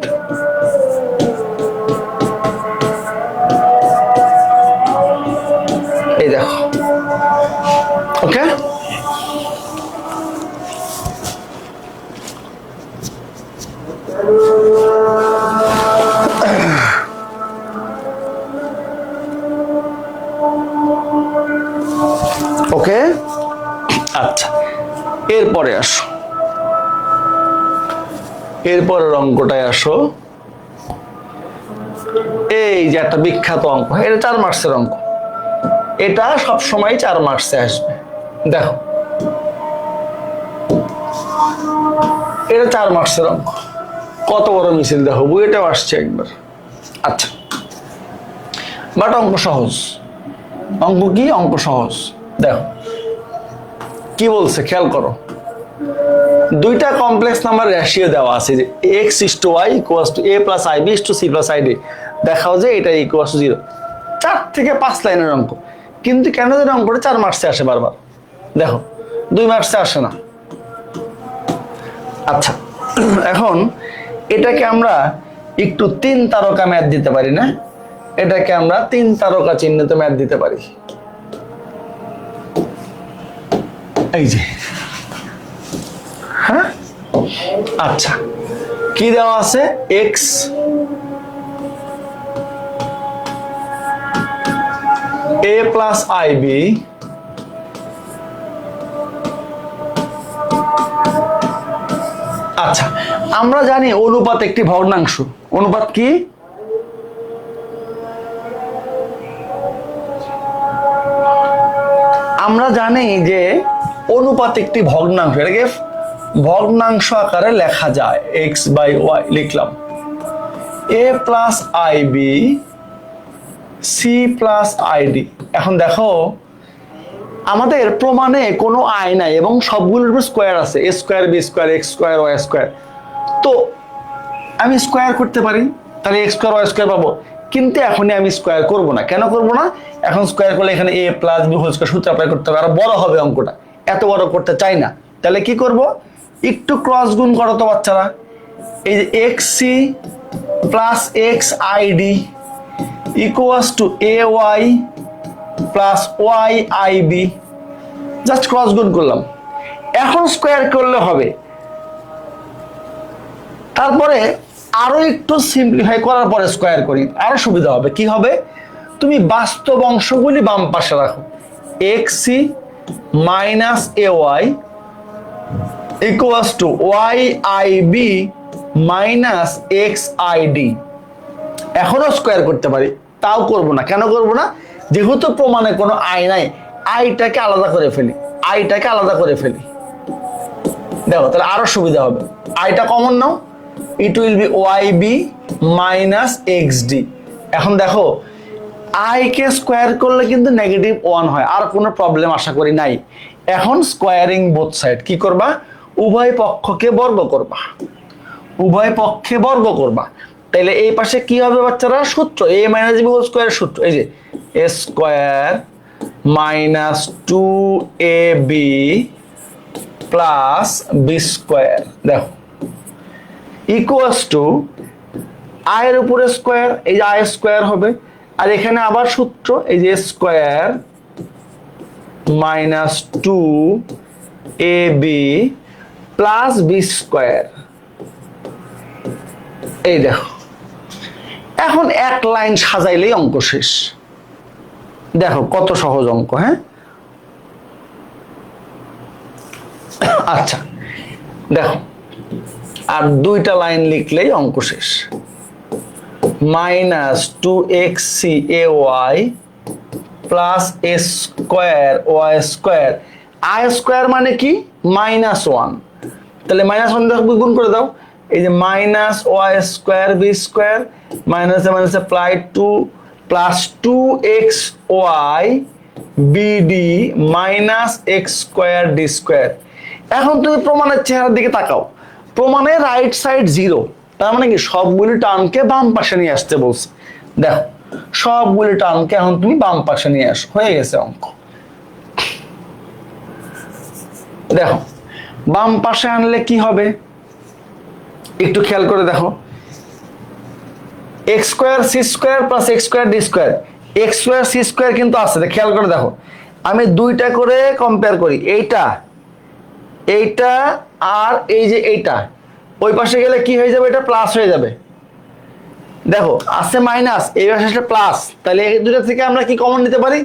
এই দেখো, ওকে। ওকে আচ্ছা, এরপরে আসো, এরপরের অঙ্কটায় আসো। এই যে একটা বিখ্যাত অঙ্ক, এটা 4 মার্কসের অঙ্ক, এটা সব সময় 4 মার্কসে আসবে। দেখো এটা 4 মার্কসের অঙ্ক, কত বড় মিছিল দেখো, বইটাও আসছে একবার। আচ্ছা বাট অঙ্ক সহজ, অঙ্ক কি, অঙ্ক সহজ। দেখো কি বলছে খেয়াল করো, দুইটা কমপ্লেক্স নাম্বার রেশিও দেওয়া আছে, যে X is to Y equals to A plus I B is to C plus I D, দেখাও যে এটা ইকুয়ালস টু 0। 4 থেকে 5 লাইনের অঙ্ক, কিন্তু কেন যেন অঙ্কটা 4 মার্কসে আসে বারবার, দেখো 2 মার্কসে আসে না। আচ্ছা এখন এটাকে আমরা একটু 3 তারকা ম্যাথ দিতে পারি না, এটাকে আমরা 3 তারকা চিহ্নিত ম্যাথ দিতে পারি। এই যে হ্যাঁ আচ্ছা কি দেওয়া আছে, X A plus I B আচ্ছা আমরা জানি অনুপাত একটি ভগ্নাংশ, অনুপাত কি, আমরা জানি যে অনুপাত একটি ভগ্নাংশ, এটাকে ভগ্নাংশ আকারে লেখা যায়, এক্স বাই ওয়াই লিখলাম, a plus I b c plus id. এখন দেখো আমাদের প্রমাণে কোনো আই নাই এবং সবগুলোর স্কোয়ার আছে, a square b square x square Y square, তো আমি স্কোয়ার করতে পারি, তাহলে এক্স স্কোয়ার ওয়াই স্কোয়ার পাবো, কিন্তু এখনই আমি স্কোয়ার করব না। কেন করব না, এখন স্কোয়ার করলে এখানে এ প্লাস বি হোল স্কোয়ার সূত্র অ্যাপ্লাই করতে হবে, আরো বড় হবে অঙ্কটা, এত বড় করতে চাই না। তাহলে কি করব, একটু ক্রস গুণ করো তো বাচ্চারা, এই যে X C plus X I D equals to A Y plus Y I B, just cross গুণ করলাম। এখন স্কোয়ার করলে হবে, তারপরে আরো একটু সিম্পলিফাই করার পরে স্কোয়ার করি, আরো সুবিধা হবে। কি হবে, তুমি বাস্তব অংশগুলি বাম পাশে রাখো, X C minus A Y equals to Y I B minus X I D. এখনো স্কোয়ার করতে পারি, তাও করব না। কেন করব না, যেহেতু প্রমাণে কোনো আই নাই, আইটাকে আলাদা করে ফেলি, আইটাকে আলাদা করে ফেলি। দেখো তাহলে আরো সুবিধা হবে, আইটা কমন নাও, it will be Y B minus X D. এখন দেখো আই কে স্কোয়ার করলে কিন্তু -1 হয়, আর কোনো প্রবলেম আশা করি নাই। এখন স্কোয়ারিং বোথ সাইড কি করবা, উভয় পক্ষকে বর্গ করবা, উভয় পক্ষে বর্গ করবা। তাহলে এই পাশে কি হবে বাচ্চারা, সূত্র a minus B whole square সূত্র, এই যে a square minus 2ab plus B square, দেখো ইকুয়ালস টু আয়ের উপরে স্কোয়ার, এই যে আই স্কোয়ার হবে, আর এখানে আবার সূত্র এই যে square minus 2ab plus B square. এই দেখো এখন এক লাইন সাজাইলেই অঙ্ক শেষ। দেখো কত সহজ অঙ্ক, হ্যাঁ। আচ্ছা দেখো আর দুইটা লাইন লিখলেই অঙ্ক শেষ। Minus 2xc/ay plus a square Y square, I square মানে কি -1, তাহলে -1 দেখো গুণ করে দাও, এই যে minus y square b square minus মাইনাসে প্লাই 2 plus 2xy bd minus x square D square. এখন তুমি প্রমাণের চেহারার দিকে তাকাও, প্রমাণে রাইট সাইড 0, তার মানে কি সবগুলি টার্মকে বাম পাশে নিয়ে আসতে বলছে। দেখো সবগুলি টার্মকে এখন তুমি বাম পাশে নিয়ে আসো, হয়ে গেছে অঙ্ক। দেখো বাম পাশে আনলে কি হবে একটু খেয়াল করে দেখো, X square C square plus X square D square, x square C square কিন্তু আছে, খেয়াল করে দেখো আমি দুইটা করে কম্পেয়ার করি, এইটা এইটা আর এই যে এইটা, ওই পাশে গেলে কি হয়ে যাবে, এটা প্লাস হয়ে যাবে। দেখো আছে মাইনাস, এই পাশে আসলে প্লাস, তাহলে এই দুটো থেকে আমরা কি কমন নিতে পারি,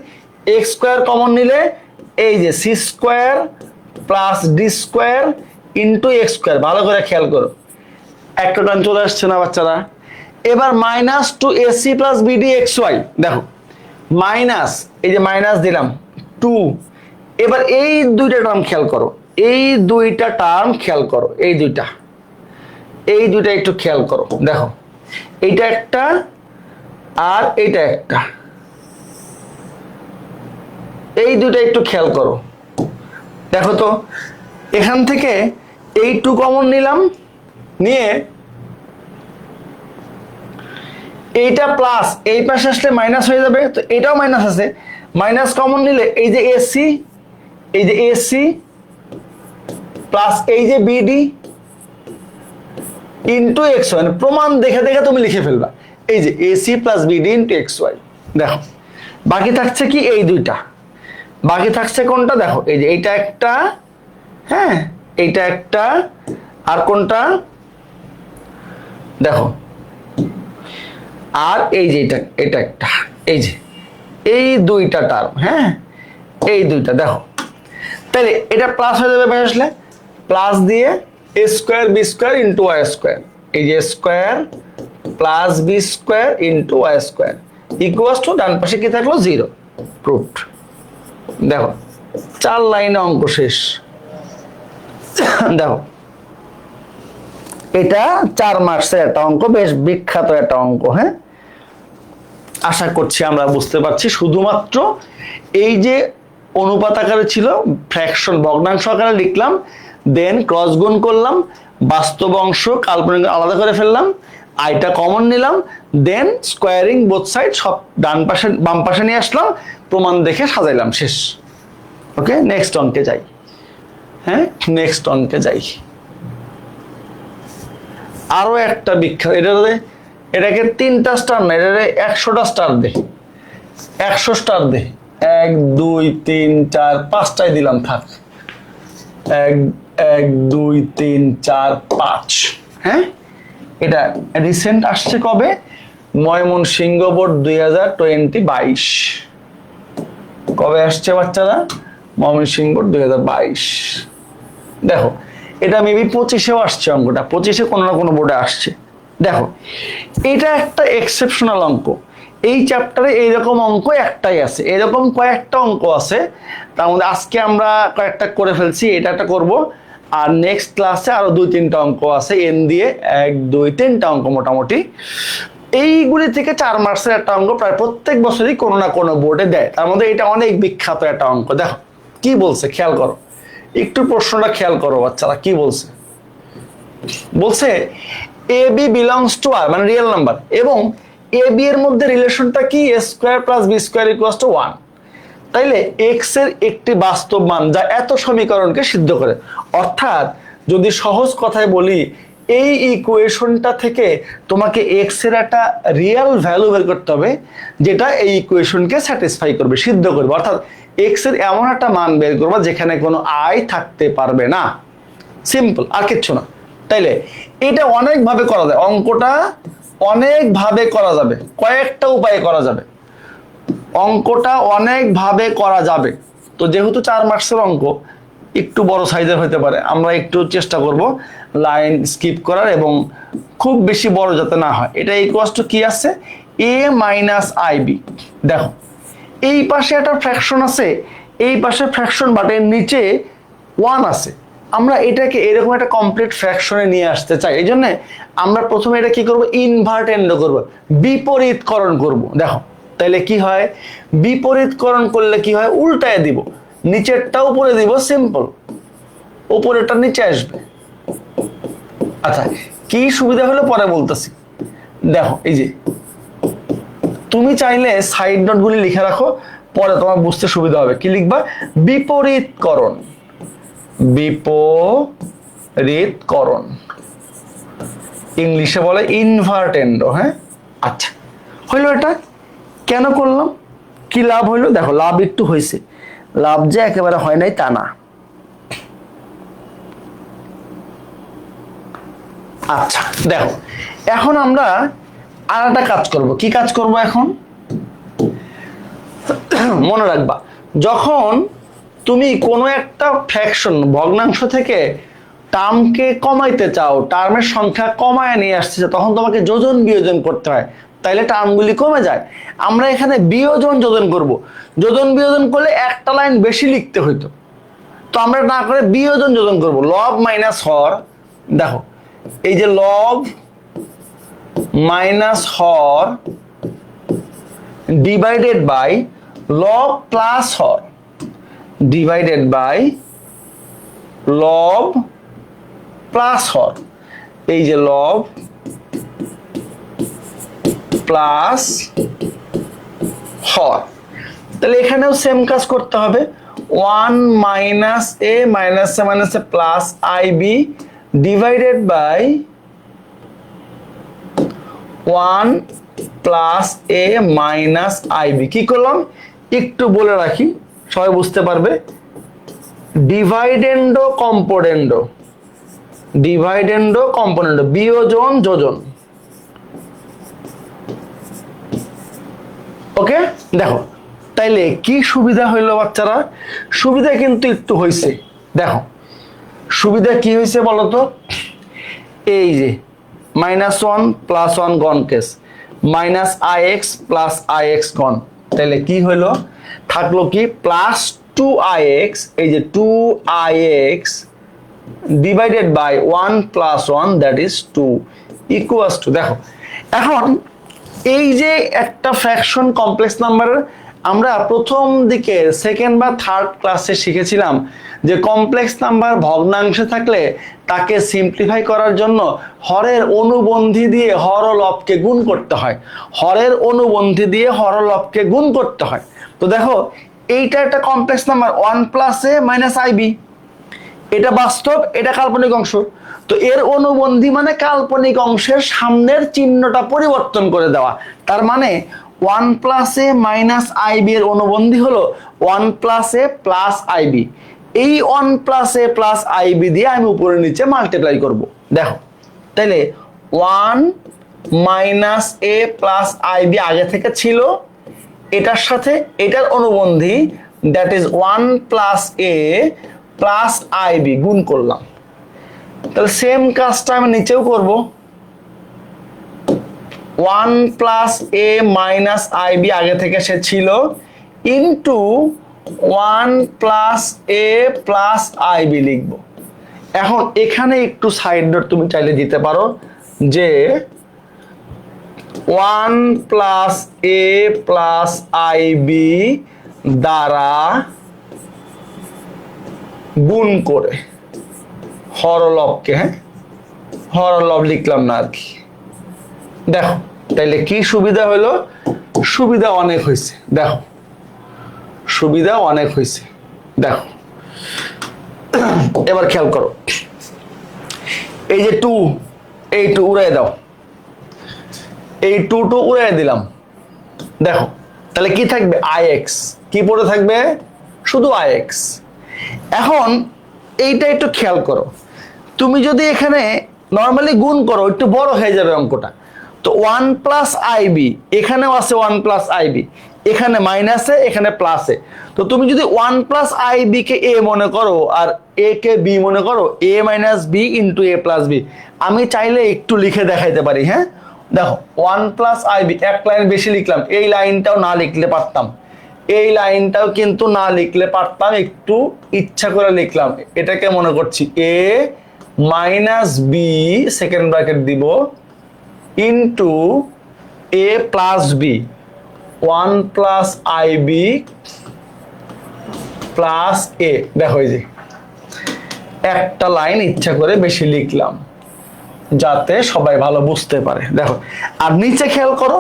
এক্স স্কোয়ার কমন নিলে এই যে C square plus D square into X square. ভালো করে খেয়াল করো, একটা টার্ম চলে আসছে না বাচ্চারা। এবার minus 2ac plus B D X Y, দেখো মাইনাস, এই যে মাইনাস দিলাম 2, এবার এই দুইটা টার্ম খেয়াল করো, এই দুইটা টার্ম খেয়াল করো, এই দুইটা একটু খেয়াল করো, দেখো এইটা একটা আর এইটা একটা, এই দুইটা একটু খেয়াল করো। দেখো তো এখান থেকে এই 2 কমন নিলাম, নিয়ে এইটা প্লাস, এই পাশে আসলে মাইনাস হয়ে যাবে, তো এটাও মাইনাস আছে, মাইনাস কমন নিলে এই যে এসি, এই যে এসি প্লাস এই যে বিডি ইন্টু এক্স ওয়াই, প্রমাণ দেখে দেখে তুমি লিখে ফেলবা, এই যে AC plus B D into X Y. দেখো বাকি থাকছে কি, এই দুইটা বাকি থাকছে, কোনটা দেখো এই যে এইটা একটা, হ্যাঁ এইটা একটা, আর কোনটা দেখো, আর এই যে এটা একটা, এই যে এই দুইটা টার্ম, হ্যাঁ এই দুইটা দেখো, তাহলে এটা প্লাস হয়ে যাবে, আসলে প্লাস দিয়ে a square b square into y square, এই যে square plus B square into y square equals to ডান পাশে কি থাকলো 0, প্রুফড। দেখো 4 লাইনে অঙ্ক শেষ। দেখো এটা 4 মার্কসের একটা অঙ্ক, বেশ বিখ্যাত একটা অঙ্ক, হ্যাঁ আশা করছি আমরা বুঝতে পারছি। শুধুমাত্র এই যে অনুপাত আকারে ছিল, ফ্র্যাকশন ভগ্নাংশ আকারে লিখলাম, দেন ক্রস গুণ করলাম, বাস্তব অংশ কাল্পনিক আলাদা করে ফেললাম, আইটা কমন নিলাম, দেন স্কোয়ারিং বোথ সাইড সব ডান পাশে বাম পাশে নিয়ে আসলাম, প্রমাণ দেখে সাজাইলাম, শেষ। ওকে নেক্সট অঙ্কে যাই, হ্যাঁ নেক্সট অঙ্কে যাই। আরো একটা বিখ্যাত, এটাকে 3টা স্টার না, এটাকে 100টা স্টার দে, 100 স্টার দে, 1 2 3 4 5টাই দিলাম, থাক 1 1 2 3 4 5, হ্যাঁ এটা রিসেন্ট আসছে কবে, ময়মনসিংহ বোর্ড 2022, কবে আসছে বাচ্চারা, ময়মনসিংহ বোর্ড 2022। দেখো এটা মেবি 25-এও আসছে, অঙ্কটা 25-এ কোনো না কোনো বোর্ডে আসছে। দেখো এটা একটা এক্সেপশনাল অঙ্ক, এই চ্যাপ্টারে এইরকম অঙ্ক একটাই আছে, এরকম কয়েকটা অঙ্ক আছে, তার মধ্যে আজকে আমরা কয়েকটা করে ফেলছি, এটা একটা করব, আর নেক্সট ক্লাসে আরো 2-3টা অঙ্ক আছে এন দিয়ে, 1-2-3টা অঙ্ক মোটামুটি। এইগুলি থেকে 4 মার্কসের একটা অঙ্ক প্রায় প্রত্যেক বছরই কোনো না কোনো বোর্ডে দেয়। তার মধ্যে এটা অনেক বিখ্যাত একটা অঙ্ক। দেখো কি বলছে, খেয়াল করো, একটু প্রশ্নটা খেয়াল করো বাচ্চারা। কি বলছে? বলছে এ বি বিলংস টু আর, মানে রিয়েল নাম্বার, এবং এ বি এর মধ্যে রিলেশনটা কি, a square plus B square equals to 1। তাইলে এক্স এর একটি বাস্তব মান যা এত সমীকরণকে সিদ্ধ করে। অর্থাৎ যদি সহজ কথায় বলি, এই ইকুয়েশনটা থেকে তোমাকে এক্স এর একটা রিয়েল ভ্যালু বের করতে হবে যেটা এই ইকুয়েশনকে স্যাটিসফাই করবে, সিদ্ধ করবে। অর্থাৎ এক্স এর এমন একটা মান বের করবা যেখানে কোনো আই থাকতে পারবে না। সিম্পল, আর কিচ্ছু না। তাইলে এটা অনেকভাবে করা যায়, অঙ্কটা অনেকভাবে করা যাবে, কয়েকটা উপায়ে করা যাবে, অঙ্কটা অনেকভাবে করা যাবে। তো যেহেতু 4 মার্কসের অঙ্ক, একটু বড় সাইজের হতে পারে, আমরা একটু চেষ্টা করব লাইন স্কিপ করার এবং খুব বেশি বড় যাতে না হয়। এটা ইকুয়ালস টু কি আছে, এ মাইনাস আই বি। দেখো এই পাশে একটা ফ্র্যাকশন আছে, এই পাশে ফ্র্যাকশন, বাট এর নিচে 1 আছে। আমরা এটাকে এরকম একটা কমপ্লিট ফ্র্যাকশনে নিয়ে আসতে চাই, এই জন্য আমরা প্রথমে এটা কি করব, ইনভার্টেন্ড করব, বিপরীতকরণ করব। দেখো তাইলে কি হয়, বিপরীতকরণ করলে কি হয়, উল্টায় দিব, নিচেরটা উপরে দিব, সিম্পল, উপরেরটা নিচে আসবে। আচ্ছা কি সুবিধা হলো পরে বলতেছি। দেখো এই যে তুমি চাইলে সাইড নোট গুলি লিখে রাখো, পরে তোমার বুঝতে সুবিধা হবে। কি লিখবা, বিপরীতকরণ, বিপরীতকরণ, ইংলিশে বলে ইনভার্টেন্ডো। হ্যাঁ আচ্ছা হইলো, এটা কেন করলাম, কি লাভ হইলো? দেখো লাভ একটু হয়েছে, লাভ যে একেবারে হয় নাই তা না। আচ্ছা দেখো এখন আমরা আর একটা কাজ করব। কি কাজ করব এখন? মনে রাখবা, যখন তুমি কোনো একটা ফ্র্যাকশন ভগ্নাংশ থেকে টার্মকে কমাইতে চাও, টার্মের সংখ্যা কমায় নিয়ে আসতে চাও, তখন তোমাকে যোজন বিয়োজন করতে হয়, তাইলে টার্মগুলি কমে যায়। আমরা এখানে বিয়োজন যোজন করব, যোজন বিয়োজন করলে একটা লাইন বেশি লিখতে হইতো, তো আমরা না করে বিয়োজন যোজন করব। লব মাইনাস হর, দেখো এই যে লব মাইনাস হর ডিভাইডেড বাই লব প্লাস হর ডিভাইডেড বাই লব প্লাস হর, এই যে লব প্লাস হর। তাহলে এখানেও সেম কাজ করতে হবে, 1 minus A minus A minus A plus I B divided by 1 plus A minus I B. কি করলাম একটু বলে রাখি, সবাই বুঝতে পারবে, ডিভাইডেন্ডো কম্পোনেন্ডো, ডিভাইডেন্ডো কম্পোনেন্ডো, বিয়োজন যোজন। ওকে দেখো তাইলে কি সুবিধা হইলো বাচ্চারা, সুবিধা কিন্তু একটু হয়েছে। দেখো সুবিধা কি হয়েছে বলতো, এই যে -1 + 1 গণ case, minus I x plus I x গণ, তাহলে কি হইলো, থাকলো কি প্লাস 2ix, এই যে 2ix divided by 1 + 1 that is 2 equals to. দেখো এখন এই যে একটা ফ্র্যাকশন কমপ্লেক্স নাম্বারের, আমরা প্রথম দিকে সেকেন্ড বা থার্ড ক্লাসে শিখেছিলাম যে কমপ্লেক্স নাম্বার ভগ্নাংশে থাকলে তাকে সিম্পলিফাই করার জন্য হরের অনুবন্ধী দিয়ে হর ও লবকে গুণ করতে হয়, হরের অনুবন্ধী দিয়ে হর ও লবকে গুণ করতে হয়। তো দেখো এইটা একটা complex number 1 + a minus I B, এটা বাস্তব, এটা কাল্পনিক অংশ। তো এর অনুবন্ধী মানে কাল্পনিক অংশের সামনের চিহ্নটা পরিবর্তন করে দেওয়া, তার মানে 1 + a মাইনাস আইবি এর অনুবন্ধী হলো 1 + a প্লাস আইবি। এই 1 + a প্লাস আইবি দিয়ে আমি উপরে নিচে মাল্টিপ্লাই করব। দেখো তাহলে 1 - a প্লাস আইবি আগে থেকে ছিল, এটার সাথে এটার অনুবন্ধী that is 1 + a plus ib গুণ করলাম। তাহলে সেম কাজটা আমি নিচেও করব, 1 + a মাইনাস আইবি আগে থেকে সে ছিল ইনটু 1 + a প্লাস আইবি লিখব। এখন এখানে একটু সাইড নোট তুমি চাইলে দিতে পারো যে 1 plus A plus I B দ্বারা গুণ করে হরলবকে, হ্যাঁ হরলব লিখলাম না আর কি। দেখো তাইলে কি সুবিধা হলো, সুবিধা অনেক হয়েছে। দেখো সুবিধা অনেক হয়েছে। দেখো এবার খেয়াল করো, এই যে 2, এই 2 উড়াই দাও, এই 2 উড়াই দিলাম। দেখো তাহলে কি থাকবে, ix, কি পড়ে থাকবে, শুধু ix। এখন এইটা একটু খেয়াল করো, তুমি যদি এখানে নর্মালি গুণ করো একটু বড় হয়ে যাবে অঙ্কটা। তো 1 প্লাস আইবি, এখানেও আছে 1 প্লাস আইবি, এখানে মাইনাসে এখানে প্লাসে। তো তুমি যদি 1 প্লাস আইবি কে এ মনে করো আর এ কে বি মনে করো, এ minus B into a plus B. আমি চাইলে একটু লিখে দেখাইতে পারি, হ্যাঁ দেখো 1 প্লাস আইবি, এক লাইন বেশি লিখলাম, এই লাইনটাও না লিখলে পারতাম, এই লাইনটাও কিন্তু না লিখলে পারতাম, একটু ইচ্ছা করে লিখলাম। এটাকে মনে করছি a minus b second bracket দিব into a plus b, 1 plus ib plus a. দেখো এই যে একটা লাইন ইচ্ছা করে বেশি লিখলাম যাতে সবাই ভালো বুঝতে পারে। দেখো আর নিচে খেয়াল করো,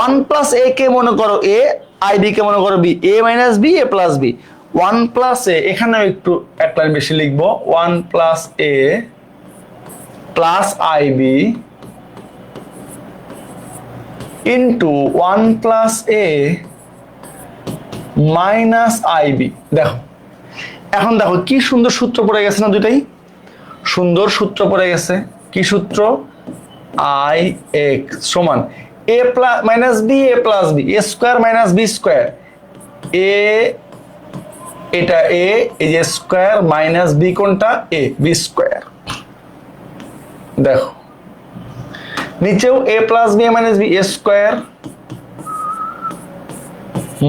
1 প্লাস এ কে মনে করো এ, আইবি কে মনে করো বি, এ মাইনাস বি এ প্লাস বি, 1 প্লাস এ, এখানেও একটু এক লাইন বেশি লিখবো, 1 plus A plus ib into 1 plus A minus IB. দেখো এখন দেখো কি সুন্দর সূত্র পড়ে গেছে না, দুটাই সুন্দর সূত্র পড়ে গেছে। কি সূত্র, আই এক্স সমান এ plus minus B A plus B, A square minus B square, এ এটা এ, এই যে স্কোয়ার মাইনাস বি কোনটা এ, বি স্কোয়ার। দেখো নিচেও A plus B minus B, A square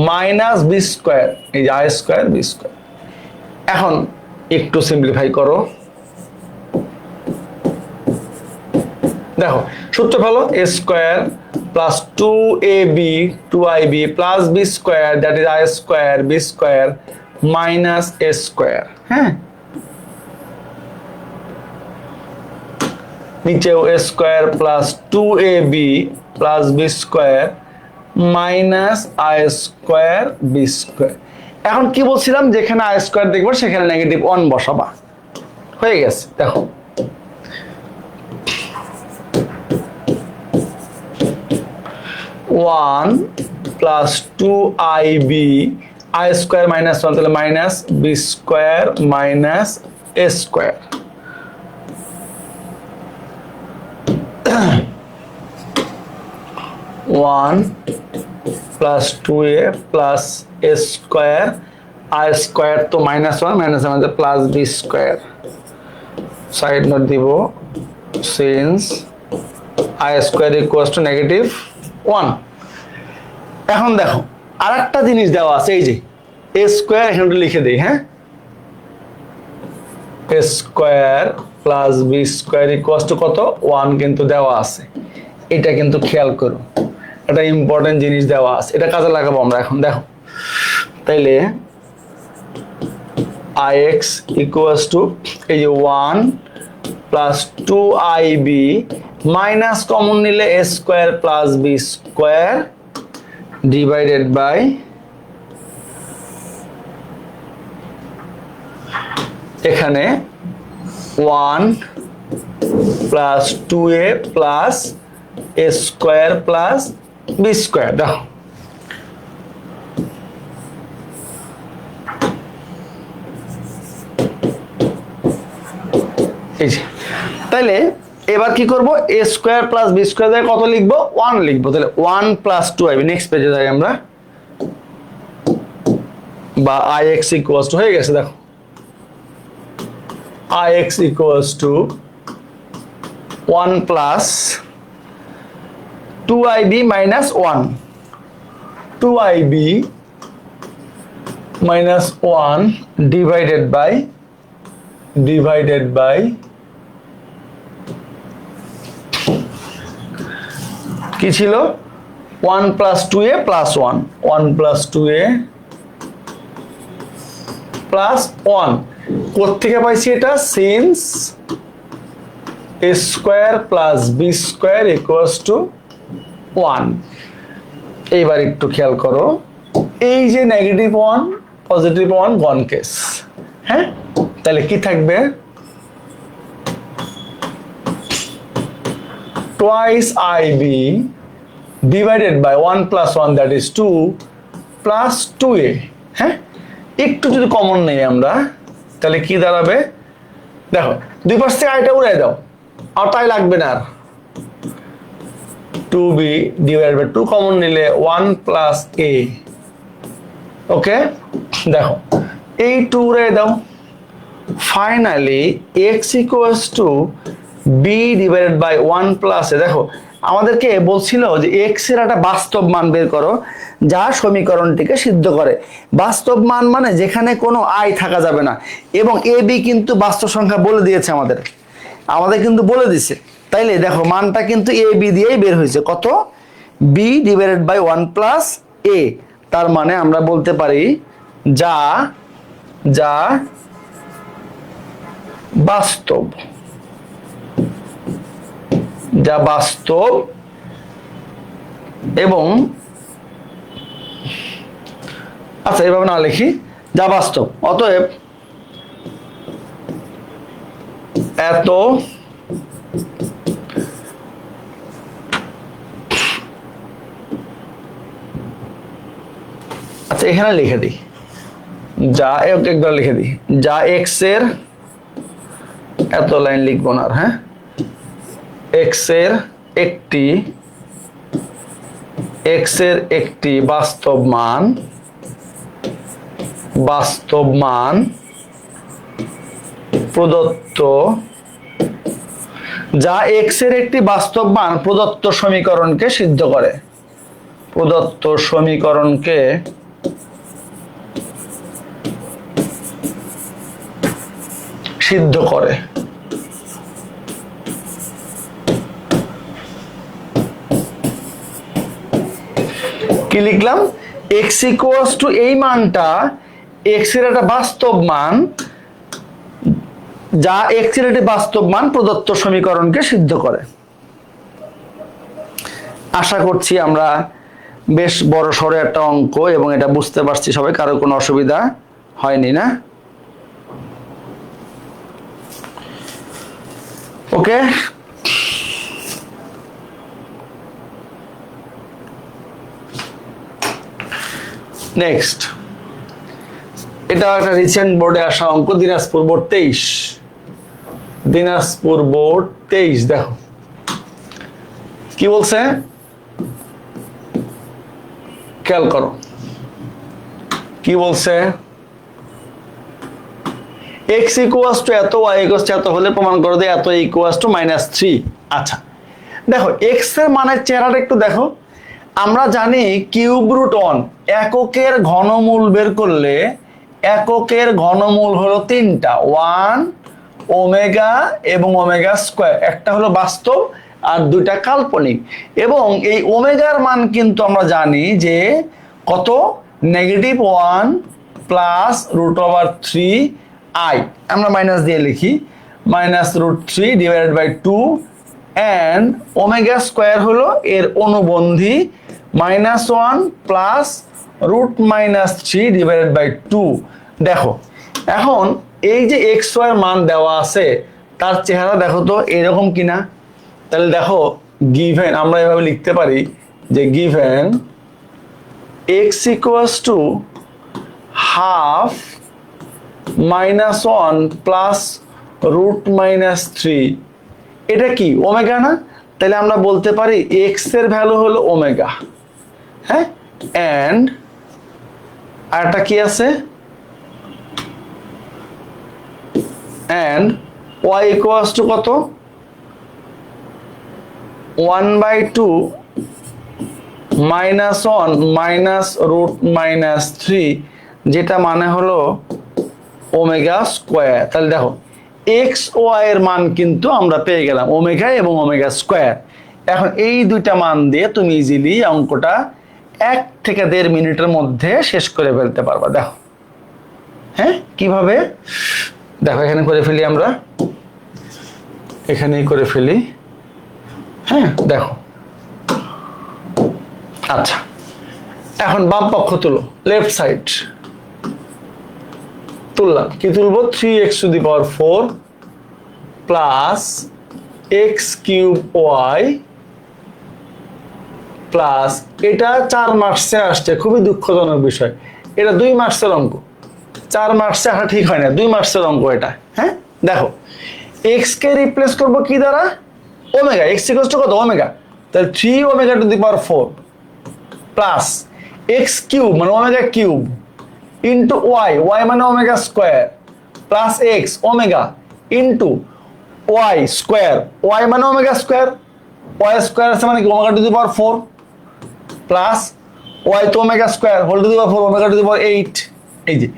minus B square, এই যে আই স্কোয়ার বি স্কোয়ার। এখন একটু সিম্পলিফাই করো, দেখো সূত্র হলো a square plus 2ab 2ib plus B square that is i square b square minus a square. হ্যাঁ নিচেও a square plus 2ab plus B square minus i square b square. এখন কি বলছিলাম, যেখানে আই স্কোয়ার দেখবো সেখানে negative 1 বসাবা, হয়ে গেছে। দেখো 1 plus 2ib I square minus 1, তাহলে minus B square minus a square. One plus 2a plus a square, I square তো মাইনাস 1 মাইনাস আমাদের plus B square. Side note দিব, since i square equals to negative 1। এখন দেখো আর একটা জিনিস দেওয়া আছে, এই যে এ স্কোয়ার এখানে লিখে দিই, হ্যাঁ a square plus B square equals to কত 1 কিন্তু দেওয়া আছে। এটা কিন্তু খেয়াল করো, একটা ইম্পর্টেন্ট জিনিস দেওয়া আছে, এটা কাজে লাগাবো আমরা এখন। দেখো তাইলে ix ইকুয়ালস টু এই যে 1 প্লাস 2ib মাইনাস কমন নিলে a square plus B square divided by এখানে 1 plus 2a plus a square plus B square. দেখো এই যে তাইলে এবার কি করব, a square plus B square দিয়ে কত লিখবো 1 লিখবো। তাহলে 1 প্লাস 2ib, নেক্সট পেজে যাই আমরা, বা ix ইকুয়ালস টু হয়ে গেছে। দেখো ix equals to 1 plus 2ib minus 1, 2ib minus 1 divided by divided by কি ছিল 1 + 2a + 1 1 + 2a + 1 কোত্থেকে পাইছি এটা since a square plus B square equals to 1 এইবার একটু খেয়াল করো এই যে নেগেটিভ 1 পজিটিভ 1 গন কেস হ্যাঁ তাহলে কি থাকবে twice ib divided by 1 + 1 that is 2 plus 2a হ্যাঁ একটু যদি কমন নেই আমরা তাহলে কি দাঁড়াবে দেখো দুই পাশ থেকে আইটা উড়াই দাও আর তাই লাগবে না আর 2b divided by 2 কমন নিলে 1 plus a ওকে দেখো এই 2 উড়াই দাও finally x equals to b divided by 1 plus a দেখো আমাদেরকে বলছিল যে x এর একটা বাস্তব মান বের করো যা সমীকরণটিকে সিদ্ধ করে বাস্তব মান মানে যেখানে কোনো i থাকা যাবে না এবং ab কিন্তু বাস্তব সংখ্যা বলে দিয়েছে আমাদের কিন্তু বলে দিছে তাইলে দেখো মানটা কিন্তু ab দিয়েই বের হয়েছে কত b divided by 1 plus a তার মানে আমরা বলতে পারি যা বাস্তব এবং আচ্ছা এভাবে না লিখি যা বাস্তব অতএব এত আচ্ছা এখানে লিখে দিই যা একবার লিখে দিই যা x এর এত লাইন লিখবো না হ্যাঁ x এর একটি বাস্তব মান প্রদত্ত যা x এর একটি বাস্তব মান প্রদত্ত সমীকরণকে সিদ্ধ করে কি লিখলাম x equals to এই মানটা x এর একটা বাস্তব মান যা x এর একটি বাস্তব মান প্রদত্ত সমীকরণকে সিদ্ধ করে আশা করছি আমরা বেশ বড় সড়ো একটা অঙ্ক এবং এটা বুঝতে পারছি সবাই কারো কোনো অসুবিধা হয়নি না ওকে নেক্সট এটা একটা রিসেন্ট বোর্ডে আসা অঙ্ক দিনাজপুর বোর্ড 23 দেখো কি বলছে খেয়াল করো কি বলছে x equals to এত y equals to এত হলে প্রমাণ করো যে এত equals to -3 আচ্ছা দেখো x এর মানের চেহারাটা একটু দেখো আমরা জানি কিউব রুট 1 এককের ঘনমূল বের করলে এককের ঘনমূল হলো তিনটা 1 ওমেগা এবং ওমেগা স্কয়ার একটা হলো বাস্তব আর দুইটা কাল্পনিক এবং এই ওমেগার মান কিন্তু আমরা জানি যে কত -1 প্লাস √3 i আমরা মাইনাস দিয়ে লিখি -√3 divided by 2 and omega square হলো এর অনুবন্ধী -1 প্লাস √-3 ডিভাইডেড বাই 2 দেখো এখন এই যে xy এর মান দেওয়া আছে তার চেহারা দেখো তো এরকম কিনা তাহলে দেখো গিভেন আমরা এভাবে লিখতে পারি যে given x equals to half -1 plus √-3 এটা কি ওমেগা না তাহলে আমরা বলতে পারি x এর ভ্যালু হলো ওমেগা হ্যাঁ এন্ড আরটা কি আছে এন্ড y equals to কত 1/2 -1 মাইনাস √-3 যেটা মানে হলো ওমেগা স্কয়ার তাহলে দেখো এক্স ও ওয়াই এর মান কিন্তু আমরা পেয়ে গেলাম ওমেগা এবং ওমেগা স্কোয়ার। এখন এই দুইটা মান দিয়ে তুমি ইজিলি অঙ্কটা 1 থেকে 1.5 মিনিটের মধ্যে শেষ করে ফেলতে পারবা। দেখো, হ্যাঁ, কিভাবে? দেখো, এখানে করে ফেলি আমরা, এখানেই করে ফেলি। হ্যাঁ, দেখো, আচ্ছা, এখন বাম পক্ষ তুলো, লেফট সাইড তুললাম। কি তুলবো? 3x to the power 4 plus x cube Y plus, এটা 4 মার্কসে আসছে, খুবই দুঃখজনক বিষয়। এটা 2 মার্কসের অঙ্ক, 4 মার্কসে আসা ঠিক হয় না, 2 মার্কসের অঙ্ক এটা। হ্যাঁ, দেখো, x কে রিপ্লেস করবো কি দ্বারা? ওমেগা। x ইকুয়ালস টু কত? ওমেগা। তাহলে 3 omega to the power 4 plus x cube মানে omega cube into y, y মানে omega square, plus x omega into y square, y মানে ওমেগা স্কোয়ার, ওয়াই স্কোয়ার আছে মানে কি? Omega to the power 4 plus y তো omega square whole to the power 4 omega to the power 8। এই যে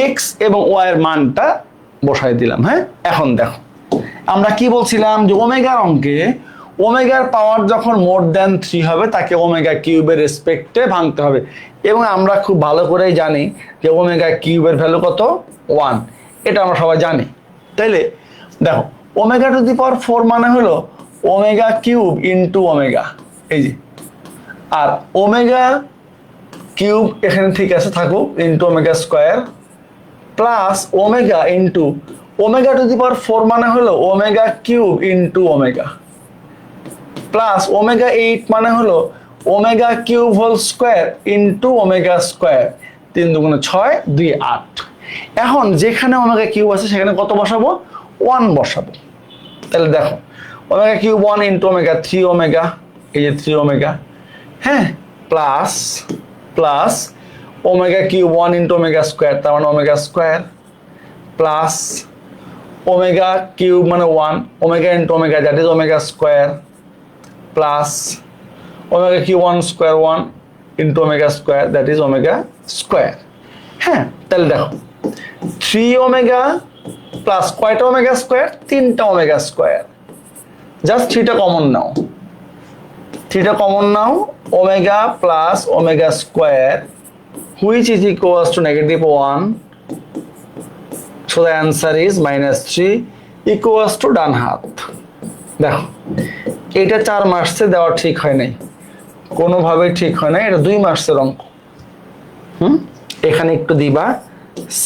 x এবং Y এর মানটা বসাই দিলাম। হ্যাঁ, এখন দেখো, আমরা কি বলছিলাম যে ওমেগার অঙ্কে ওমেগার পাওয়ার যখন মোর দ্যান 3 হবে তাকে ওমেগা কিউবের রেসপেক্টে ভাঙতে হবে, এবং আমরা খুব ভালো করেই জানি যে ওমেগা কিউবের ভ্যালু কত? 1। এটা আমরা সবাই জানি। তাইলে দেখো, ওমেগা টু দি পাওয়ার 4 মানে হলো ওমেগা কিউব ইন্টু ওমেগা, এই যে, আর ওমেগা কিউব এখানে ঠিক আছে থাকুক, into omega square plus omega into omega to the power 4 মানে হলো omega cube into omega plus omega 8 মানে হলো omega cube whole square into omega square. 3 দুগুণে 6, 2 8। এখন যেখানে ওমেগা কিউব আছে সেখানে কত বসাবো? 1 বসাবো। তাহলে দেখো, omega cube 1 into omega 3 omega, এই যে 3 ওমেগা, হ্যাঁ, plus plus omega cube 1 into omega square, তার মানে omega square, plus omega cube মানে 1 omega into omega that is omega square, plus omega cube 1 square 1 into omega square that is omega square. হ্যাঁ, তাহলে দেখো, 3 omega plus কয়টা omega square? 3টা omega square. Just 3টা common নাও, 3টা common নাও, omega plus omega square which is equals to -1, so the answer is -3 equals to ডান হাত। দেখো, এটা 4 মার্কসে দেওয়া ঠিক হয় নাই, কোনোভাবে ঠিক হয় না, এটা 2 মার্কসের অঙ্ক। এখানে একটু দিবা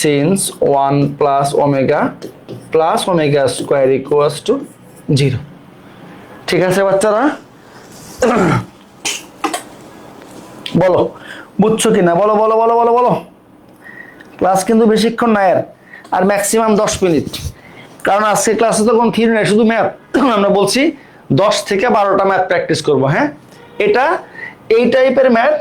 since 1 plus omega square equals to 0। ঠিক আছে বাচ্চারা, বলো বুঝছো কিনা? বলো বলো বলো বলো বলো। ক্লাস কিন্তু বেশিক্ষণ নাই, আর ম্যাক্সিমাম 10 মিনিট, কারণ আজকে ক্লাসে তো কোনো থিওরি নাই, শুধু ম্যাথ। আমরা বলছি 10 থেকে 12টা ম্যাথ প্র্যাকটিস করবো। হ্যাঁ, এটা এই টাইপের ম্যাথ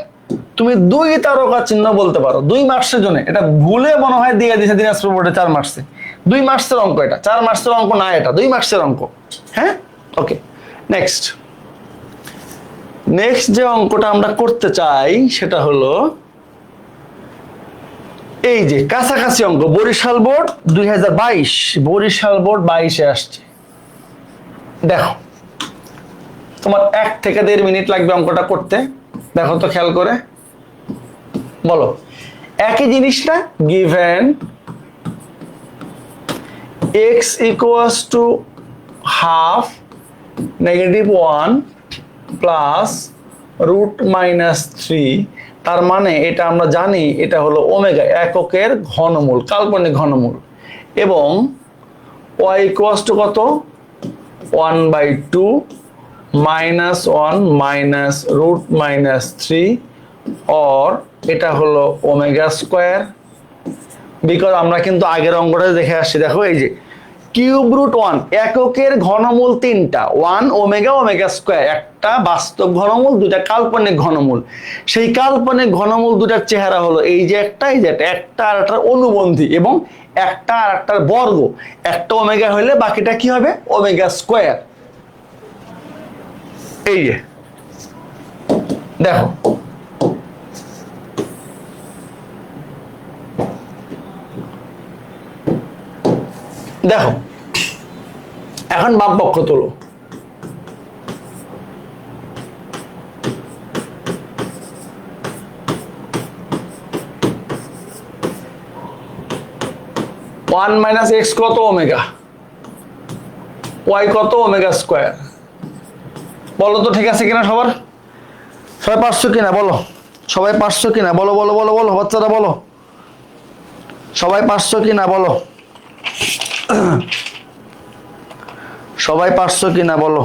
তুমি 2 তারকা চিহ্ন বলতে পারো 2 মার্কসের জন্য। এটা ভুলে মনে হয় দিয়ে দিয়েছে দিনাজপুর বোর্ডে 4 মার্কসে, 2 মার্কসের অঙ্ক, এটা 4 মার্কসের অঙ্ক না, এটা 2 মার্কসের অঙ্ক। হ্যাঁ, ওকে, নেক্সট যে অঙ্কটা আমরা করতে চাই সেটা হলো এই যে কাছাকাছি অঙ্ক, বরিশাল বোর্ড 2022, বরিশাল বোর্ড 22-এ আসছে। দেখো, তোমার 1 থেকে 1.5 মিনিট লাগবে অঙ্কটা করতে। দেখো তো খেয়াল করে, বলো, একই জিনিসটা given x equals to half -1 plus √-3, তার মানে এটা আমরা জানি এটা হলো ওমেগা, এককের ঘনমূল, কাল্পনিক ঘনমূল, এবং y ইকুয়ালস টু কত? 1/2 -1 মাইনাস √-3, অর এটা হলো ওমেগা স্কোয়ার। বিকজ আমরা কিন্তু আগের অঙ্কটা দেখে আসছি, দেখো এই যে কিউব √1, এককের ঘনমূল 3টা, 1 ওমেগা ওমেগা স্কোয়ার, একটা বাস্তব ঘনমূল, 2টা কাল্পনিক ঘনমূল। সেই কাল্পনিক ঘনমূল 2টার চেহারা হলো এই যে একটা, এই যে একটা আর একটার অনুবন্ধী, এবং একটা আর একটার বর্গ। একটা ওমেগা হলে বাকিটা কি হবে? Omega square. এই যে দেখো, দেখো এখন বাম পক্ষ তোলো। ওয়ান মাইনাস এক্স কত ওমেগা, ওয়াই কত ওমেগা স্কোয়ার। বলো তো ঠিক আছে কিনা সবার? সবাই পারছো কিনা বলো, সবাই পারছো কিনা বলো বলো বলো বলো বাচ্চারা বলো, সবাই পারছো কিনা বলো, সবাই পারছো কিনা বলো।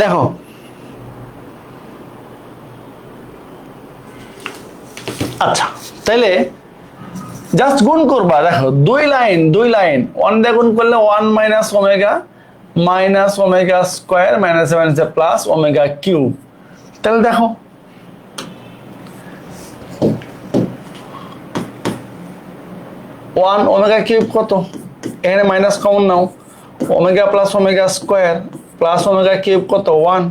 দেখো আচ্ছা তাইলে জাস্ট গুণ করবা। দেখো দুই লাইন ওয়ান দিয়ে গুণ করলে one minus omega square minus minus plus omega cube. তাহলে দেখো ওয়ান ওমেগা কিউব কত, এখানে মাইনাস কমন নাও, omega plus omega square plus omega cube কত ওয়ান,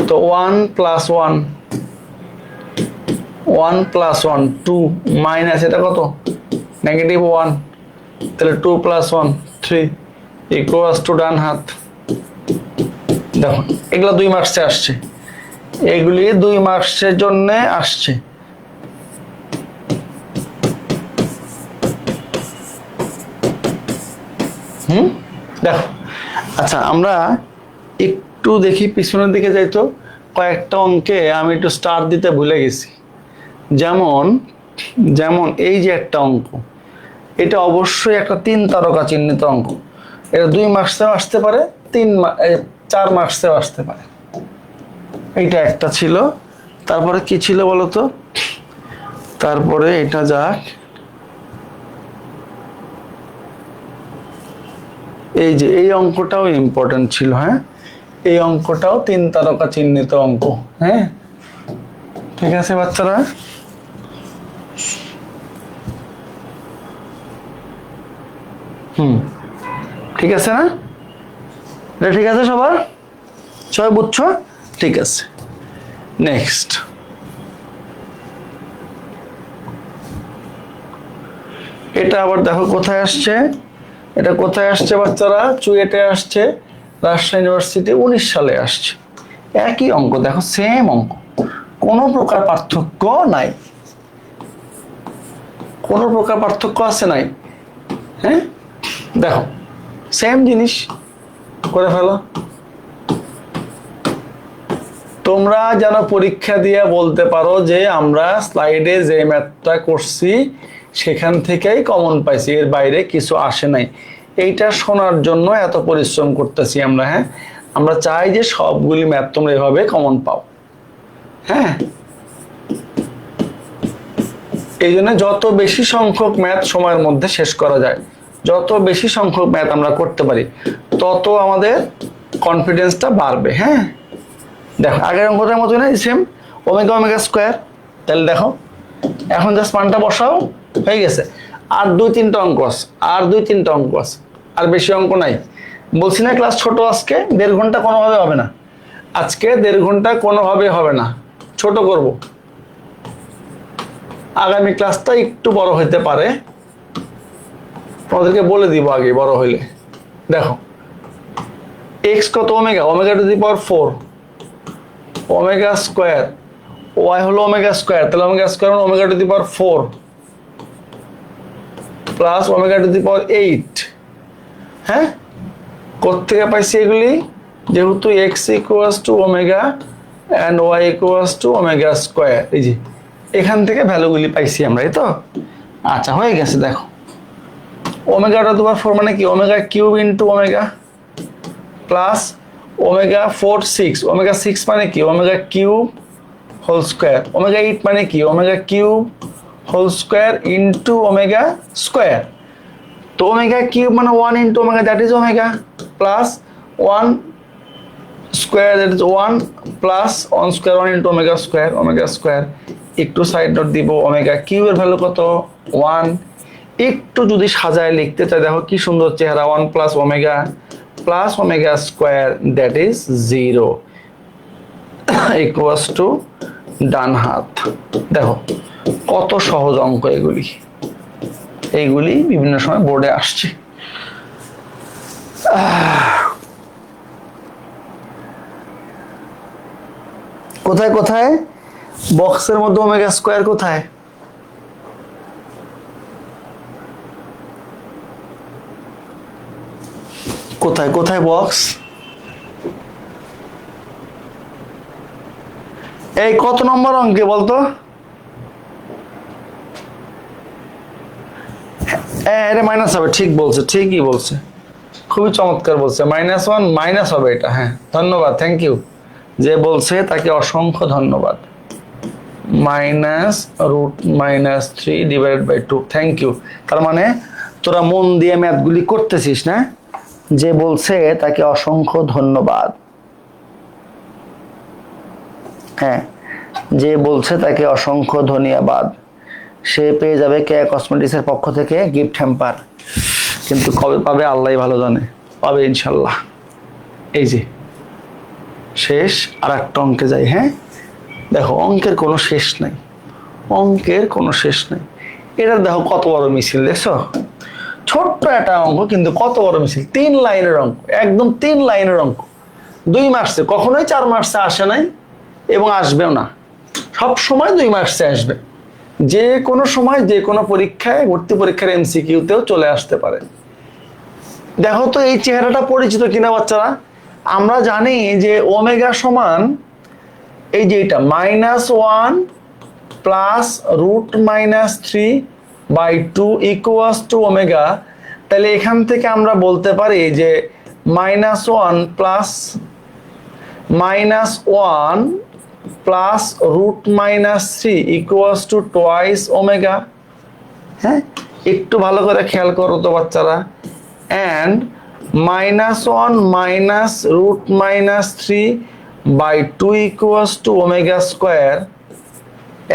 তো one plus one two minus এটা কত নেগেটিভ ওয়ান, তাহলে two plus one three equals to ডান হাত। দেখো এগুলো 2 মার্কসে আসছে, এগুলি 2 মার্কসের জন্য আসছে। দেখো আচ্ছা আমরা একটু দেখি পিছনের দিকে যাই তো, কয়েকটা অঙ্কে আমি একটু স্টার দিতে ভুলে গেছি। যেমন এই যে একটা অঙ্ক, এটা অবশ্যই একটা 3 তারকা চিহ্নিত অঙ্ক, এটা 2 মার্কসেও আসতে পারে, 4 মার্কসেও আসতে পারে। এইটা একটা ছিল, তারপরে কি ছিল বলতো, তারপরে এটা যাক, এই যে এই অঙ্কটাও ইম্পর্টেন্ট ছিল। হ্যাঁ এই অঙ্কটাও 3 তারকা চিহ্নিত অঙ্ক। হ্যাঁ ঠিক আছে বাচ্চারা, ঠিক আছে না, এটা ঠিক আছে সবার, সবাই বুঝছো? ঠিক আছে নেক্সট, এটা আবার দেখো কোথায় আসছে, এটা কোথায় আসছে বাচ্চারা, চুয়েটে আসছে, রাজশাহী ইউনিভার্সিটি 19 সালে আসছে। একই অঙ্ক, দেখো সেম অঙ্ক, কোনো প্রকার পার্থক্য নাই, কোনো প্রকার পার্থক্য আছে নাই। হ্যাঁ দেখো সেম জিনিস করে ফেলো, তোমরা যেন পরীক্ষা দিয়ে বলতে পারো যে আমরা স্লাইডে যে ম্যাথটা করছি সেখান থেকেই কমন পাইছি, এর বাইরে কিছু আসে নাই। এইটা শোনার জন্য এত পরিশ্রম করতেছি আমরা। হ্যাঁ আমরা চাই যে সবগুলি ম্যাথ তোমরা এভাবে কমন পাও। হ্যাঁ এই জন্য যত বেশি সংখ্যক ম্যাথ সময়ের মধ্যে শেষ করা যায়, যত বেশি সংখ্যক ম্যাথ আমরা করতে পারি, তত আমাদের কনফিডেন্সটা বাড়বে। হ্যাঁ দেখো আগের অঙ্কটার মতো না, সেম ওমেগা স্কোয়ার। তাহলে দেখো এখন জাস্ট মানটা বসাও, হয়ে গেছে। আর 2-3টা অঙ্ক আছে, আর বেশি অঙ্ক নাই। বলছি না ক্লাস ছোট, আজকে 1.5 ঘন্টা কোনোভাবে হবে না, আজকে 1.5 ঘন্টা কোনোভাবে হবে না, ছোট করব। আগামী ক্লাসটা একটু বড় হইতে পারে, তোমাদেরকে বলে দিব আগে বড় হইলে। দেখো এক্স কত omega to the power 4 omega square, y হলো ওমেগা স্কোয়ার, তাহলে omega square omega to the power 4 plus omega to the power 8। হ্যাঁ কোত্থেকে পাইছি এগুলি, যেহেতু x equals to omega and y equals to omega square, এই যে এখান থেকে ভ্যালুগুলি পাইছি আমরা, এই তো। আচ্ছা হয়ে গেছে। দেখো ওমেগা টু দি পাওয়ার 4 মানে কি, omega cube into omega plus omega 4 6, omega 6 মানে কি omega cube whole square, omega 8 মানে কি omega cube whole square into omega square. তো ওমেগা কিউব মানে 1 into omega, that is omega, plus 1 square, that is 1 plus 1 square 1 into omega square. একটু side note দিব, omega কিউবের value কত 1। একটু যদি সাজায় লিখতে চাই দেখো কি সুন্দর চেহারা, 1 plus omega square that is 0 equals to ডান হাত। দেখো কত সহজ অঙ্ক এইগুলি বিভিন্ন সময় বোর্ডে আসছে। কোথায় কোথায় বক্সের মধ্যে ওমেগা স্কয়ার কোথায়? কোথায় কোথায় বক্স? এই কত নম্বর অঙ্কে বলতো? এটা মাইনাস হবে, ঠিক বলছে, ঠিকই বলছে, খুবই চমৎকার বলছে, -1 মাইনাস হবে এটা। হ্যাঁ ধন্যবাদ, থ্যাংক ইউ, যে বলছে তাকে অসংখ্য ধন্যবাদ। -√-3 ডিভাইডেড বাই 2, থ্যাংক ইউ। তার মানে তোরা মন দিয়ে ম্যাথগুলি করতেছিস না, যে বলছে তাকে অসংখ্য ধন্যবাদ। হ্যাঁ, যে বলছে তাকে অসংখ্য ধন্যবাদ। সে পেয়ে যাবে কেয়া কসমেটিক্সের পক্ষ থেকে গিফট হ্যাম্পার, কিন্তু কবে পাবে আল্লাহ ভালো জানে, পাবে ইনশাল্লাহ। এই যে শেষ, আর একটা অঙ্কে যাই। হ্যাঁ দেখো অঙ্কের কোনো শেষ নাই, অঙ্কের কোনো শেষ নাই। এটা দেখো কত বড় মিছিল, দেখছো? ছোট্ট একটা অঙ্ক কিন্তু কত বড় মিছিল, 3 লাইনের অঙ্ক, একদম 3 লাইনের অঙ্ক। 2 মার্কসে, কখনোই 4 মার্কসে আসে নাই এবং আসবেও না, সব সময় 2 মার্কসে আসবে। যে কোনো সময় যে কোনো পরীক্ষায়, ভর্তি পরীক্ষার এমসিকিউতেও চলে আসতে পারে। দেখো তো এই চেহারাটা পরিচিত কিনা বাচ্চারা? আমরা জানি যে ওমেগা সমান এই যে এটা -1 প্লাস √-3/2 ইকুয়ালস টু ওমেগা। তাহলে এখান থেকে আমরা বলতে পারি যে -1 plus √-3 equals two twice omega. হ্যাঁ একটু ভালো করে খেয়াল করো তো বাচ্চারা, and -1 minus √-3/2 equals to omega square,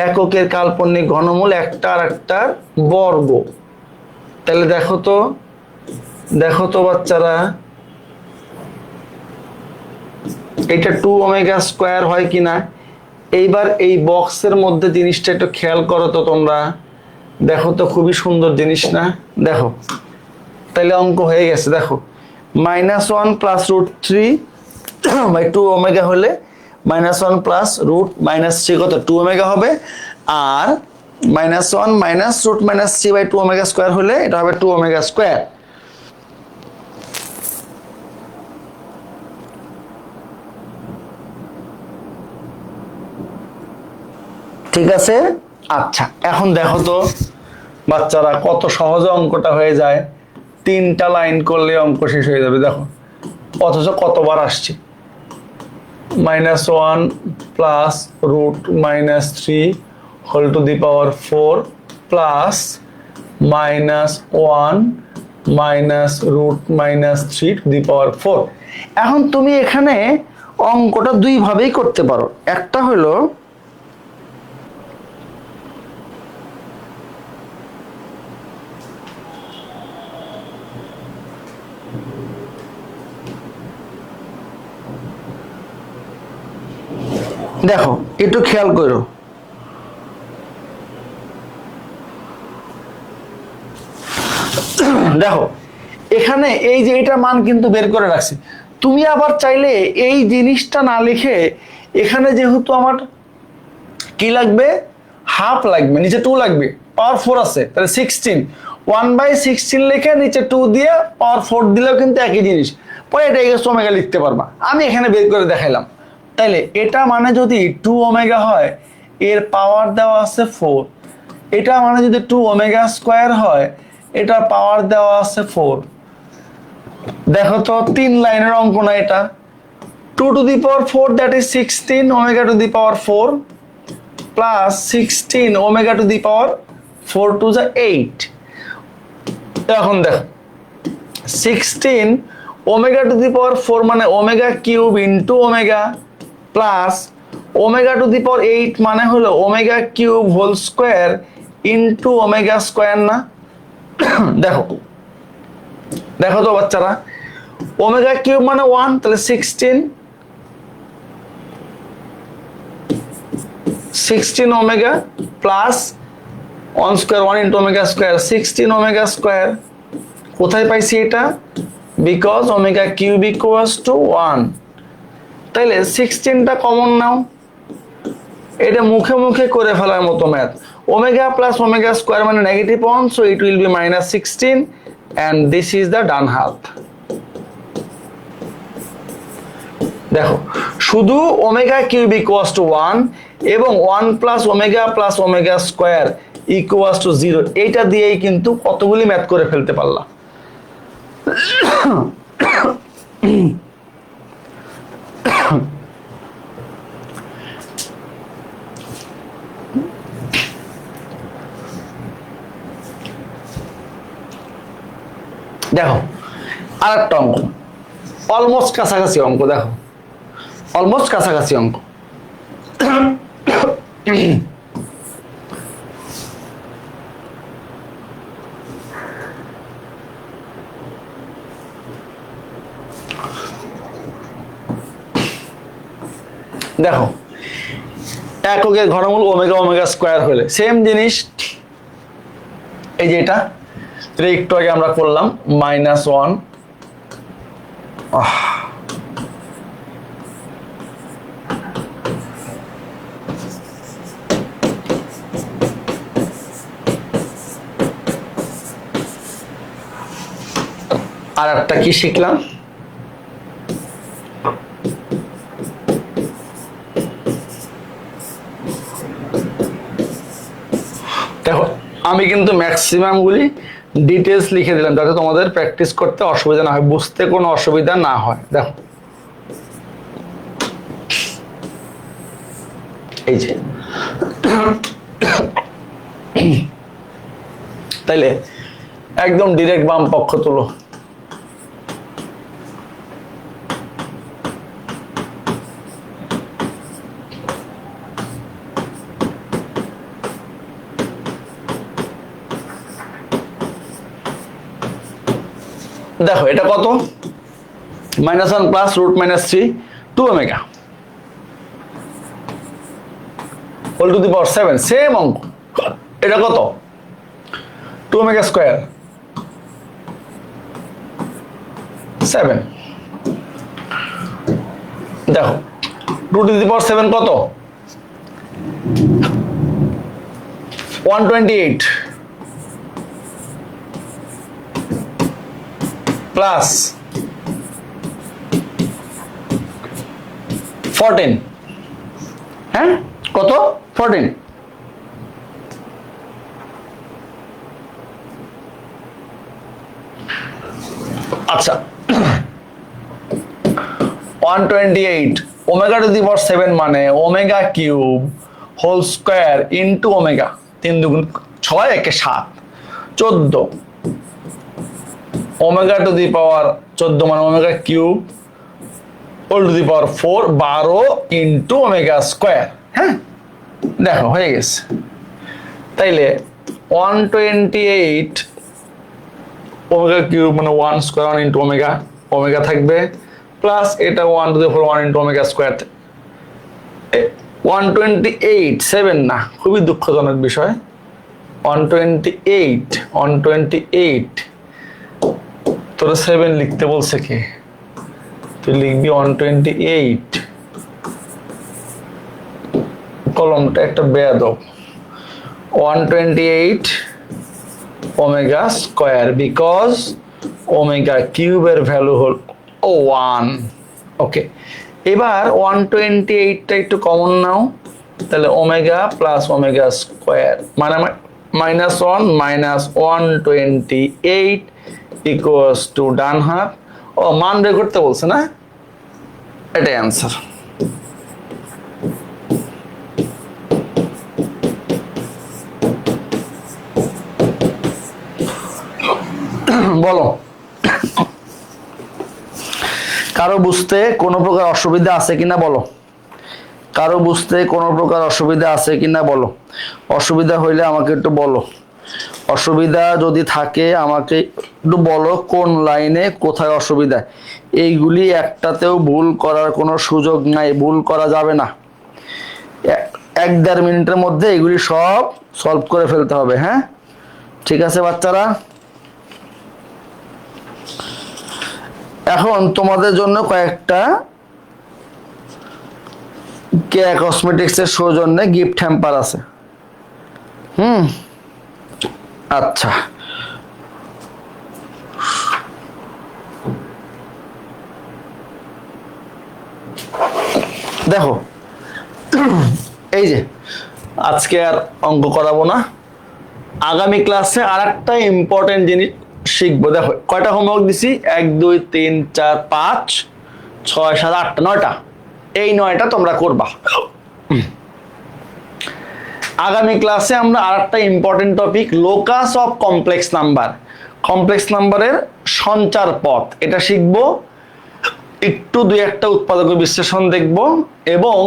এককের কাল্পনিক ঘনমূল একটা আর একটার বর্গ। তাহলে দেখো তো বাচ্চারা, এটা 2 ওমেগা স্কয়ার হয় কিনা। এইবার এই বক্সের মধ্যে জিনিসটা একটু খেয়াল করো তো তোমরা, দেখো তো খুবই সুন্দর জিনিস না? দেখো তাহলে অঙ্ক হয়ে গেছে। দেখো -1 প্লাস √3/2 ওমেগা হলে -1 প্লাস √-3 কত 2 ওমেগা হবে, আর -1 মাইনাস √-3/2 ওমেগা স্কয়ার হলে এটা হবে 2 ওমেগা স্কয়ার। ঠিক আছে? আচ্ছা এখন দেখো তো বাচ্চারা কত সহজে অঙ্কটা হয়ে যায়, 3টা লাইন করলে অঙ্ক শেষ হয়ে যাবে। দেখো অথচ কতবার আসছে, -1 plus √-3 whole to the power 4 plus -1 minus √-3 to the power 4। এখন তুমি এখানে অঙ্কটা 2 ভাবেই করতে পারো। একটা হলো দেখো একটু খেয়াল করো, দেখো এখানে এই যে এটা মান কিন্তু বের করে রাখছি। তুমি আবার চাইলে এই জিনিসটা না লিখে এখানে যেহেতু আমার কি লাগবে, হাফ লাগবে, নিচে 2 লাগবে, পাওয়ার 4 আছে, তাহলে 16, 1/16 লিখে নিচে 2 দিয়ে পাওয়ার 4 দিলেও কিন্তু একই জিনিস, পরে এটা ওমেগা লিখতে পারবা। আমি এখানে বের করে দেখাইলাম। তাইলে এটা মানে যদি 2 ওমেগা হয়, এর পাওয়ার দেওয়া আছে 4। এটা মানে যদি 2 ওমেগা স্কয়ার হয়, এটা পাওয়ার দেওয়া আছে 4। দেখো তো 3 লাইনের অঙ্ক না এটা? 2 to the power 4 that is 16 omega to the power 4 plus 16 omega to the power 4 to the 8 এখন দেখো 16 omega to the power 4 মানে omega cube into omega plus omega to the power 8 মানে হলো omega cube whole square into omega square না দেখো দেখো তো বাচ্চারা omega cube মানে 1 তাহলে 16 omega plus 1 square 1 into omega square 16 omega square কোথায় পাইছি এটা because omega cube equals to 1 তাইলে 16টা কমন নাও এটা মুখে মুখে করে ফেলার মতো math omega plus omega square মানে negative 1 so it will be minus 16 and this is the ডান হাত দেখো শুধু omega cube equals to 1 এবং 1 plus omega square equals to 0 এইটা দিয়েই কিন্তু কতগুলি ম্যাথ করে ফেলতে পারলা দেখো আরেকটা অঙ্ক অলমোস্ট কাছাকাছি অঙ্ক দেখো অলমোস্ট কাছাকাছি অঙ্ক দেখো এককের ঘনমূল ওমেগা স্কয়ার হলে সেম জিনিস এই যে এটা একটু আগে আমরা করলাম -1 আর একটা কি শিখলাম দেখো আমি কিন্তু ম্যাক্সিমাম গুলি ডিটেইলস লিখে দিলাম যাতে তোমাদের প্র্যাকটিস করতে অসুবিধা না হয় বুঝতে কোনো অসুবিধা না হয় দেখো এই যে তাইলে একদম ডাইরেক্ট বাম পক্ষ তুলো দেখো এটা কত -1 plus √-3 2 omega whole to the power 7 same অঙ্ক এটা কত 2 ওমেগা স্কয়ার 7 দেখো √টু দি পাওয়ার 7 কত 128 প্লাস 14 হ্যাঁ কত 14 আচ্ছা 128 ওমেগা টু দি পাওয়ার 7 মানে omega cube whole square into omega 3 দুগুণ 6 একে 7 14 ওমেগা টু দি পাওয়ার 14 মানে omega cube whole to the power 4 12 into omega square হ্যাঁ দেখো হয়ে গেছে তাইলে 128 ওমেগা কিউব মানে 1 স্কয়ার 1 ইনটু ওমেগা ওমেগা থাকবে প্লাস এটা 1 to the power 1 into omega square 128 7 না খুবই দুঃখজনক বিষয় 128 তোরা 7 লিখতে বলছে কি তুই লিখবি 128 কলমটা একটা বেয়াদব 128 ওমেগা স্কয়ার বিকজ ওমেগা কিউবের ভ্যালু হল 1 ওকে এবার 128টা একটু কমন নাও তাহলে ওমেগা প্লাস ওমেগা স্কয়ার মানে -1 -128 ইকুয়ালস টু ডান হাত ও মান বের করতে বলছে না এটাই অ্যান্সার। বলো, কারো বুঝতে কোনো প্রকার অসুবিধা আছে কিনা বলো, কারো বুঝতে কোনো প্রকার অসুবিধা আছে কিনা বলো। অসুবিধা হইলে আমাকে একটু বলো, অসুবিধা যদি থাকে আমাকে একটু বলো, কোন লাইনে কোথায় অসুবিধা। এইগুলি একটাতেও ভুল করার কোনো সুযোগ নাই, ভুল করা যাবে না। 1-1.5 মিনিটের মধ্যে এগুলি সব সলভ করে ফেলতে হবে। হ্যাঁ, ঠিক আছে বাচ্চারা। এখন তোমাদের জন্য কয়েকটা কেয়া কসমেটিক্স এর সৌজন্যে গিফট হ্যাম্পার আছে। আচ্ছা, দেখো এই যে আজকে আর অঙ্ক করাবো না, আগামী ক্লাসে আর একটা ইম্পর্টেন্ট জিনিস শিখবো। দেখো কয়টা হোমওয়ার্ক দিছি, 1 2 3 4 5 6 7 8 9টা। এই 9টা তোমরা করবা। আগামী ক্লাসে আমরা আর একটা important topic, locus of complex number, complex নাম্বারের সঞ্চার পথ, এটা শিখবো। একটু 2-1টা উৎপাদক বিশ্লেষণ দেখব এবং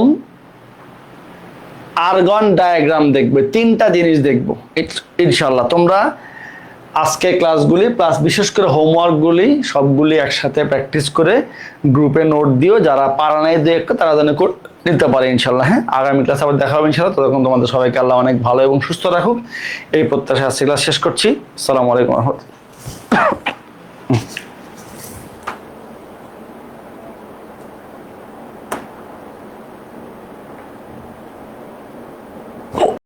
আর্গন ডায়াগ্রাম দেখবে। 3টা জিনিস দেখবো ইনশাল্লাহ। তোমরা আজকে ক্লাসগুলি প্লাস বিশেষ করে হোমওয়ার্কগুলি সবগুলি একসাথে প্র্যাকটিস করে গ্রুপে নোট দিও। যারা পারা নাই 2-1টা তারা যেন কোড নিতে পারে ইনশাল্লাহ। হ্যাঁ, আগামী ক্লাসে আবার দেখা হবে ইনশাল্লাহ। ততক্ষণ তোমাদের সবাইকে আল্লাহ অনেক ভালো এবং সুস্থ রাখুক, এই প্রত্যাশা আজকে ক্লাস শেষ করছি। আসসালামু আলাইকুম।